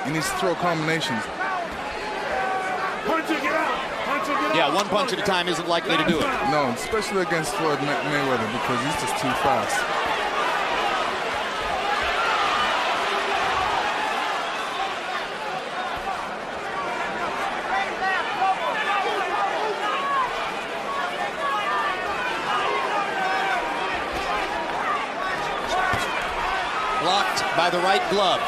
He needs to throw combinations. Punch it, get out. Punch it, get out. Yeah, one punch at a time isn't likely to do it. No, especially against Floyd Mayweather because he's just too fast. Blocked by the right glove.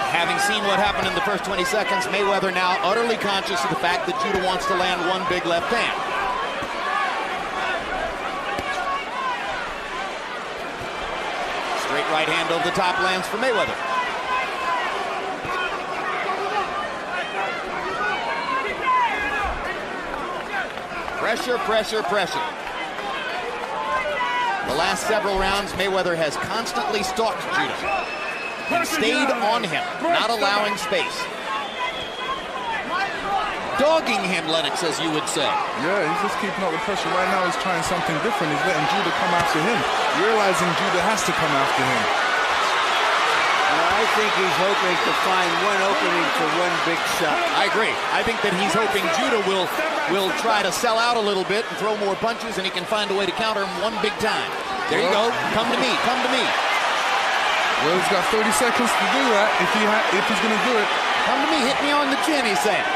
Having seen what happened in the first 20 seconds, Mayweather now utterly conscious of the fact that Judah wants to land one big left hand. Straight right hand over the top lands for Mayweather. Pressure, pressure, pressure. The last several rounds, Mayweather has constantly stalked Judah and stayed on him, not allowing space. Dogging him, Lennox, as you would say. Yeah, he's just keeping up the pressure. Right now he's trying something different. He's letting Judah come after him, realizing Judah has to come after him. I think he's hoping to find one opening for one big shot. I agree. I think that he's hoping Judah will try to sell out a little bit and throw more punches, and he can find a way to counter him one big time. There you go. Come to me. Come to me. Well, he's got 30 seconds to do that if he's going to do it. Come to me. Hit me on the chin, he's saying.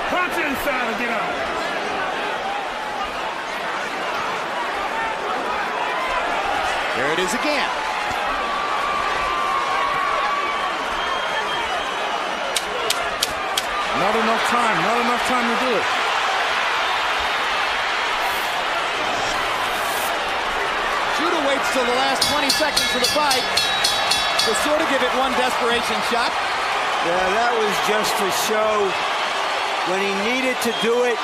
Punch inside and get out. There it is again. Not enough time to do it. Judah waits till the last 20 seconds of the fight to sort of give it one desperation shot. Yeah, that was just to show when he needed to do it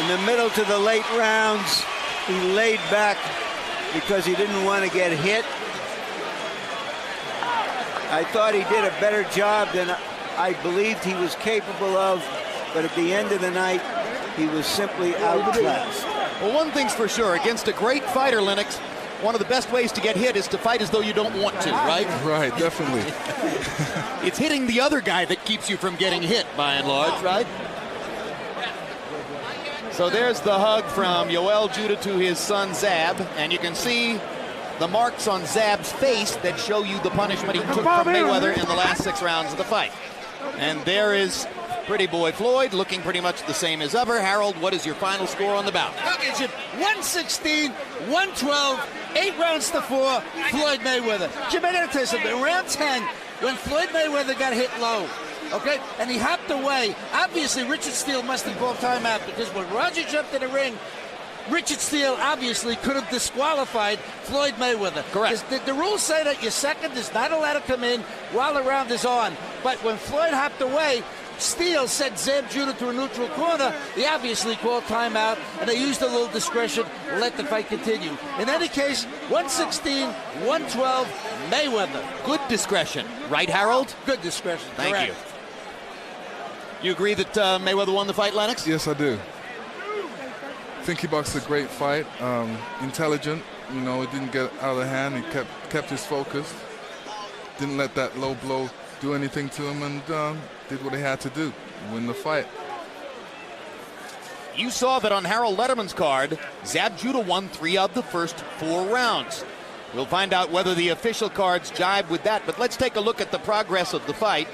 in the middle to the late rounds, he laid back because he didn't want to get hit. I thought he did a better job than I believed he was capable of, but at the end of the night, he was simply outclassed. Well, one thing's for sure, against a great fighter, Lennox, one of the best ways to get hit is to fight as though you don't want to, right? Right, definitely. It's hitting the other guy that keeps you from getting hit, by and large, right? So there's the hug from Yoel Judah to his son Zab, and you can see the marks on Zab's face that show you the punishment he took from Mayweather in the last 6 rounds of the fight. And there is pretty boy Floyd, looking pretty much the same as ever. Harold, what is your final score on the bout? 116, 112, 8 rounds to 4, Floyd Mayweather. Jim, I gotta tell you something. In round 10, when Floyd Mayweather got hit low, okay, and he hopped away, obviously Richard Steele must have called timeout because when Roger jumped in the ring, Richard Steele obviously could have disqualified Floyd Mayweather. Correct. The rules say that your second is not allowed to come in while the round is on. But when Floyd hopped away, Steele sent Zab Judah to a neutral corner. He obviously called timeout, and they used a little discretion to let the fight continue. In any case, 116, 112, Mayweather. Good discretion, right, Harold? Good discretion. Thank correct. you. You agree that Mayweather won the fight, Lennox? Yes, I do. I think he boxed a great fight. Intelligent. You know, it didn't get out of hand. He kept his focus. Didn't let that low blow do anything to him, and did what he had to do, win the fight. You saw that on Harold Letterman's card. Zab Judah won 3 of the first 4 rounds. We'll find out whether the official cards jibe with that, but let's take a look at the progress of the fight.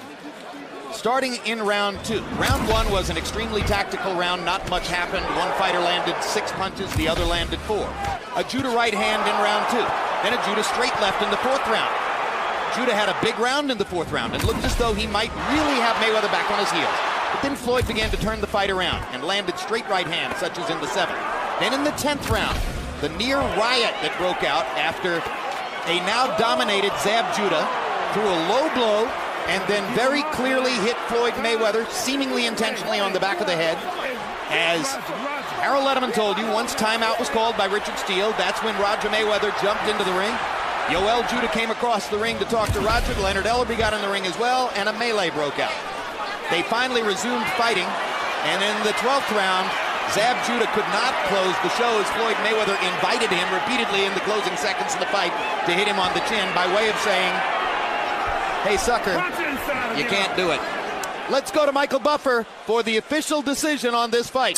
Starting in round 2. Round 1 was an extremely tactical round. Not much happened. One fighter landed 6 punches, the other landed 4. A Judah right hand in round 2. Then a Judah straight left in the 4th round. Judah had a big round in the 4th round and looked as though he might really have Mayweather back on his heels. But then Floyd began to turn the fight around and landed straight right hands, such as in the 7th. Then in the 10th round, the near riot that broke out after a now dominated Zab Judah threw a low blow and then very clearly hit Floyd Mayweather, seemingly intentionally on the back of the head. As Harold Letterman told you, once timeout was called by Richard Steele, that's when Roger Mayweather jumped into the ring. Yoel Judah came across the ring to talk to Roger. Leonard Ellerby got in the ring as well, and a melee broke out. They finally resumed fighting, and in the 12th round, Zab Judah could not close the show as Floyd Mayweather invited him repeatedly in the closing seconds of the fight to hit him on the chin by way of saying, "Hey, sucker, you can't do it." Let's go to Michael Buffer for the official decision on this fight.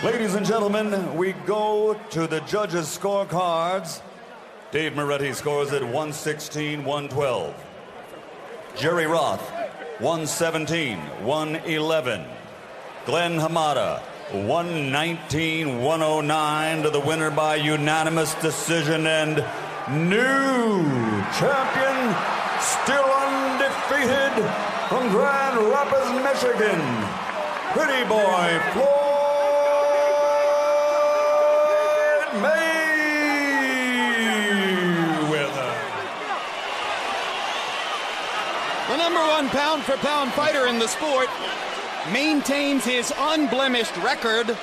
Ladies and gentlemen, we go to the judges' scorecards. Dave Moretti scores at 116-112. Jerry Roth, 117-111. Glenn Hamada, 119-109 to the winner by unanimous decision, and new champion, still undefeated from Grand Rapids, Michigan, Pretty Boy Floyd Mayweather. The number 1 pound-for-pound fighter in the sport maintains his unblemished record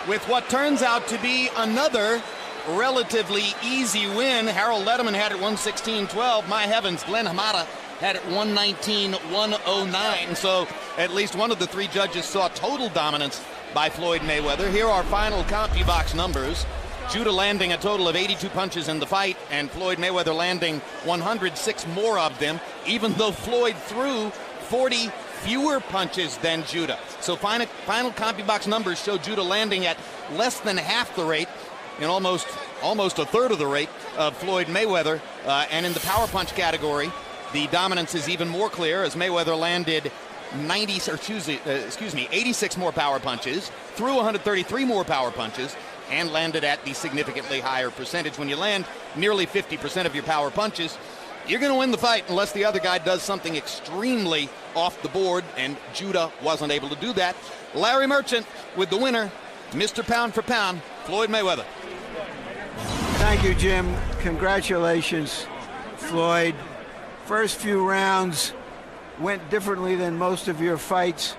with what turns out to be another relatively easy win. Harold Letterman had it 116-12. My heavens, Glenn Hamada had it 119-109. So at least one of the 3 judges saw total dominance by Floyd Mayweather. Here are final CompuBox numbers. Judah landing a total of 82 punches in the fight, and Floyd Mayweather landing 106 more of them, even though Floyd threw 40 fewer punches than Judah. So final CompuBox numbers show Judah landing at less than half the rate, and almost a third of the rate of Floyd Mayweather. And in the power punch category, the dominance is even more clear as Mayweather landed 86 more power punches, threw 133 more power punches, and landed at the significantly higher percentage. When you land nearly 50% of your power punches, you're going to win the fight unless the other guy does something extremely off the board, and Judah wasn't able to do that. Larry Merchant with the winner, Mr. Pound for Pound, Floyd Mayweather. Thank you, Jim. Congratulations, Floyd. First few rounds went differently than most of your fights.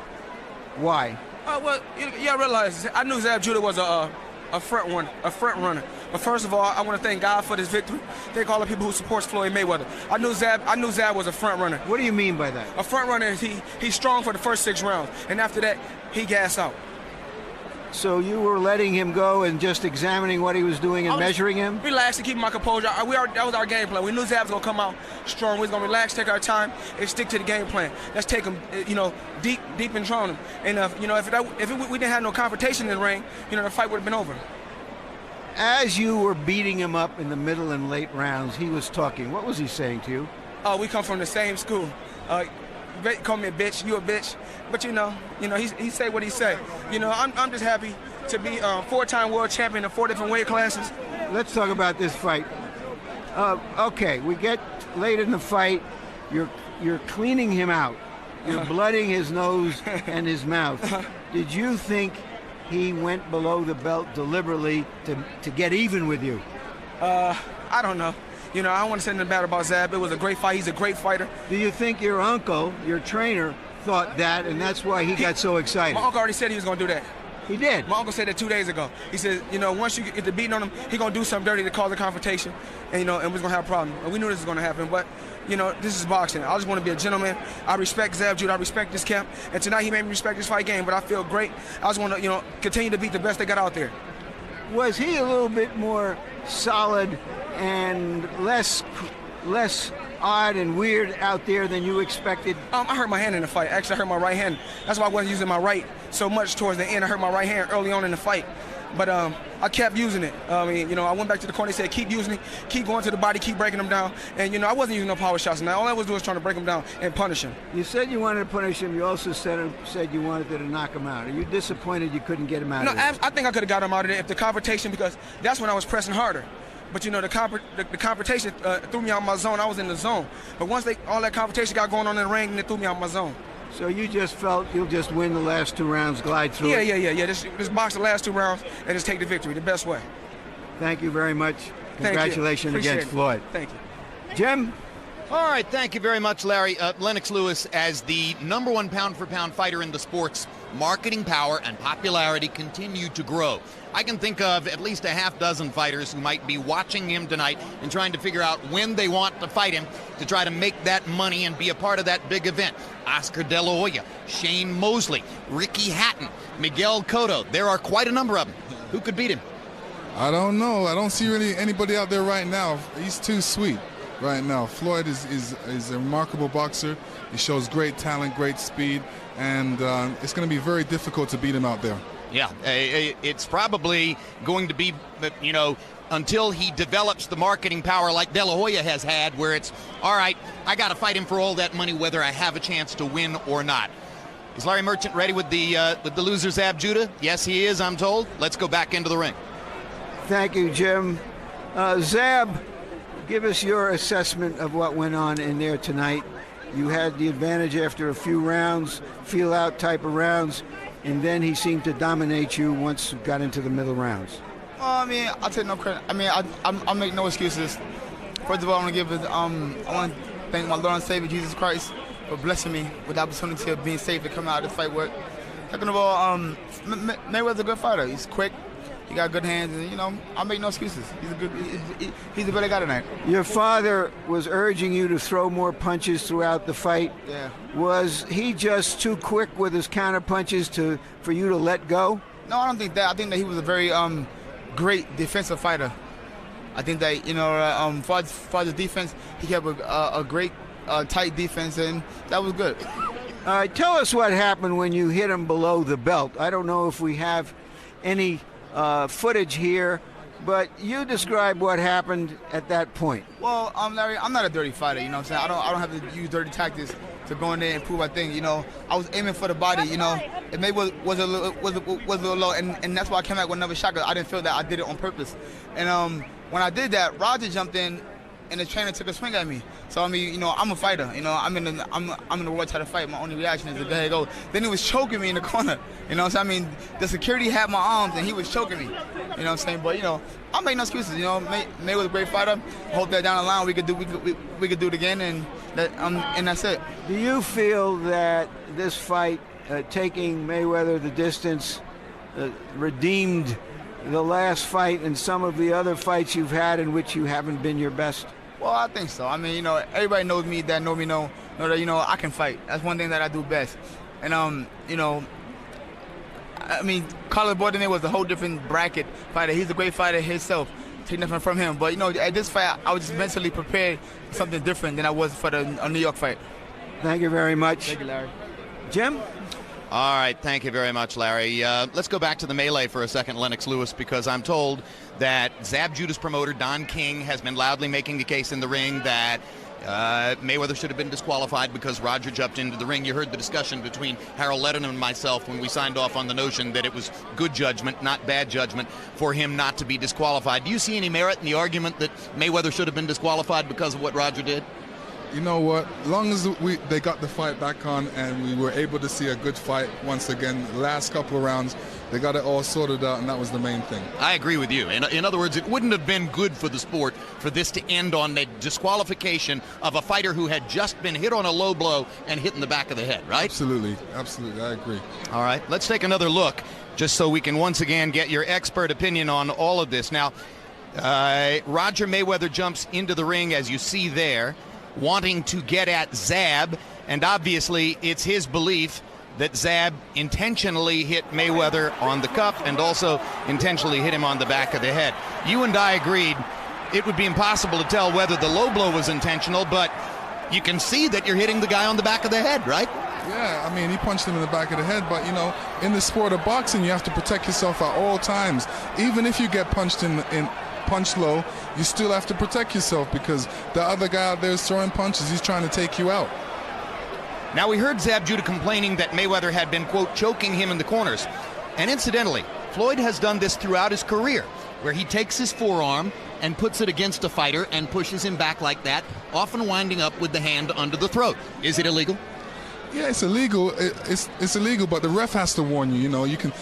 Why? Well, you gotta realize, I knew Zab Judah was a front runner. But first of all, I want to thank God for this victory. Thank all the people who supports Floyd Mayweather. I knew Zab was a front runner. What do you mean by that? A front runner is he's strong for the first 6 rounds, and after that, he gas out. So you were letting him go and just examining what he was doing and measuring him? Relax and keep my composure. That was our game plan. We knew Zab was gonna come out strong. We was gonna relax, take our time, and stick to the game plan. Let's take him, deep and throw him. And we didn't have no confrontation in the ring, the fight would have been over. As you were beating him up in the middle and late rounds, he was talking. What was he saying to you? We come from the same school. Call me a bitch, you a bitch. But he say what he say. I'm just happy to be 4-time world champion in 4 different weight classes. Let's talk about this fight. Okay, we get late in the fight. You're cleaning him out. You're blooding his nose and his mouth. Did you think he went below the belt deliberately to get even with you? I don't know. I don't want to say anything bad about Zab. It was a great fight. He's a great fighter. Do you think your uncle, your trainer, thought that, and that's why he got so excited. My uncle already said he was going to do that. He did. My uncle said that 2 days ago. He said, you know, once you get the beating on him, he going to do something dirty to cause a confrontation, and, you know, and we're going to have a problem. And we knew this was going to happen, but, you know, this is boxing. I just want to be a gentleman. I respect Zab Judah. I respect this camp. And tonight he made me respect this fight game, but I feel great. I just want to, you know, continue to beat the best they got out there. Was he a little bit more solid and less odd and weird out there than you expected? I hurt my hand in the fight. Actually, I hurt my right hand. That's why I wasn't using my right so much towards the end. I hurt my right hand early on in the fight. But I kept using it. I mean, you know, I went back to the corner and said, keep using it, keep going to the body, keep breaking them down. And, you know, I wasn't using no power shots. Now, all I was doing was trying to break him down and punish him. You said you wanted to punish him. You also said you wanted to knock him out. Are you disappointed you couldn't get him out of there? I think I could have got him out of there if the confrontation, because that's when I was pressing harder. But, you know, the confrontation threw me out of my zone. I was in the zone. But once all that confrontation got going on in the ring, it threw me out of my zone. So you just felt you'll just win the last 2 rounds, glide through it? Yeah. Just box the last 2 rounds and just take the victory the best way. Thank you very much. Congratulations against Floyd. Thank you. Jim? All right, thank you very much, Larry. Lennox Lewis, as the #1 pound-for-pound fighter in the sports, marketing power and popularity continue to grow. I can think of at least a half dozen fighters who might be watching him tonight and trying to figure out when they want to fight him to try to make that money and be a part of that big event. Oscar De La Hoya, Shane Mosley, Ricky Hatton, Miguel Cotto. There are quite a number of them. Who could beat him? I don't know. I don't see really anybody out there right now. He's too sweet right now. Floyd is a remarkable boxer. He shows great talent, great speed, and it's going to be very difficult to beat him out there. Yeah, it's probably going to be, you know, until he develops the marketing power like De La Hoya has had, where it's, all right, I got to fight him for all that money whether I have a chance to win or not. Is Larry Merchant ready with the loser, Zab Judah? Yes, he is, I'm told. Let's go back into the ring. Thank you, Jim. Zab, give us your assessment of what went on in there tonight. You had the advantage after a few rounds, feel-out type of rounds, and then he seemed to dominate you once you got into the middle rounds. I mean, I'll take no credit. I mean, I make no excuses. First of all, I want to thank my Lord and Savior, Jesus Christ, for blessing me with the opportunity of being safe to come out of this fight with. Second of all, Mayweather's a good fighter. He's quick. He got good hands, and, you know, I make no excuses. He's a better guy tonight. Your father was urging you to throw more punches throughout the fight. Yeah. Was he just too quick with his counter punches for you to let go? No, I don't think that. I think that he was a very great defensive fighter. I think that, you know, for the defense, he kept a great tight defense, and that was good. All right, tell us what happened when you hit him below the belt. I don't know if we have any footage here, but you describe what happened at that point. Well, Larry, I'm not a dirty fighter, you know what I'm saying? I don't have to use dirty tactics to go in there and prove my thing, you know. I was aiming for the body, you know. It maybe was a little low, and that's why I came out with another shot, because I didn't feel that I did it on purpose. And when I did that, Roger jumped in, and the trainer took a swing at me. So I mean, you know, I'm a fighter. You know, I'm in the world trying to fight. My only reaction is to go ahead and go. Then he was choking me in the corner. You know, so I mean, the security had my arms and he was choking me. You know what I'm saying? But you know, I make no excuses. You know, May was a great fighter. Hope that down the line we could do it again, and that's it. Do you feel that this fight, taking Mayweather the distance, redeemed the last fight and some of the other fights you've had in which you haven't been your best? Well, I think so. I mean, you know, everybody knows me that know that, you know, I can fight. That's one thing that I do best. And, you know, I mean, Carlos Bordenay was a whole different bracket fighter. He's a great fighter himself. Take nothing from him. But, you know, at this fight, I was just mentally prepared for something different than I was for the New York fight. Thank you very much. Thank you, Larry. Jim? All right, thank you very much, Larry. Let's go back to the melee for a second, Lennox Lewis, because I'm told that Zab Judah's promoter, Don King, has been loudly making the case in the ring that Mayweather should have been disqualified because Roger jumped into the ring. You heard the discussion between Harold Letterman and myself when we signed off on the notion that it was good judgment, not bad judgment, for him not to be disqualified. Do you see any merit in the argument that Mayweather should have been disqualified because of what Roger did? You know what? As long as they got the fight back on and we were able to see a good fight once again, the last couple of rounds, They got it all sorted out, and that was the main thing. I agree with you. In other words, it wouldn't have been good for the sport for this to end on the disqualification of a fighter who had just been hit on a low blow and hit in the back of the head, right? Absolutely, absolutely, I agree. All right, let's take another look, just so we can once again get your expert opinion on all of this. Now, Roger Mayweather jumps into the ring, as you see there, wanting to get at Zab, and obviously it's his belief that Zab intentionally hit Mayweather on the cuff and also intentionally hit him on the back of the head. You and I agreed it would be impossible to tell whether the low blow was intentional, but you can see that you're hitting the guy on the back of the head, right? Yeah, I mean, he punched him in the back of the head, but, you know, in the sport of boxing, you have to protect yourself at all times. Even if you get punched punched low, you still have to protect yourself because the other guy out there is throwing punches. He's trying to take you out. Now, we heard Zab Judah complaining that Mayweather had been, quote, choking him in the corners. And incidentally, Floyd has done this throughout his career, where he takes his forearm and puts it against a fighter and pushes him back like that, often winding up with the hand under the throat. Is it illegal? Yeah, it's illegal. It's illegal, but the ref has to warn you. You know, you can.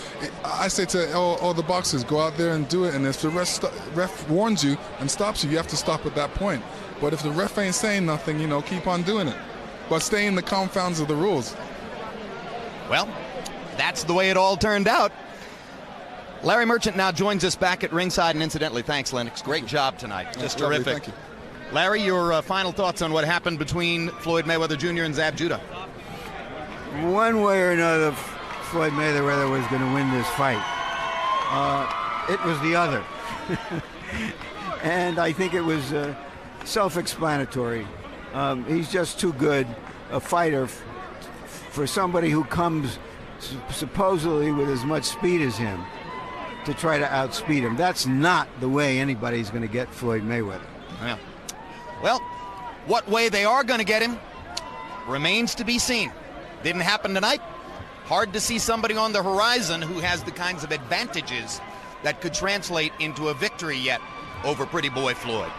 I say to all the boxers, go out there and do it. And if the ref warns you and stops you, you have to stop at that point. But if the ref ain't saying nothing, you know, keep on doing it. But stay in the confounds of the rules. Well, that's the way it all turned out. Larry Merchant now joins us back at ringside, and incidentally, thanks, Lennox. Great job tonight. Just terrific. Thank you. Larry, your final thoughts on what happened between Floyd Mayweather Jr. and Zab Judah? One way or another, Floyd Mayweather was going to win this fight. It was the other. And I think it was self-explanatory. He's just too good a fighter for somebody who comes supposedly with as much speed as him to try to outspeed him. That's not the way anybody's going to get Floyd Mayweather. Yeah. Well, what way they are going to get him remains to be seen. Didn't happen tonight. Hard to see somebody on the horizon who has the kinds of advantages that could translate into a victory yet over Pretty Boy Floyd.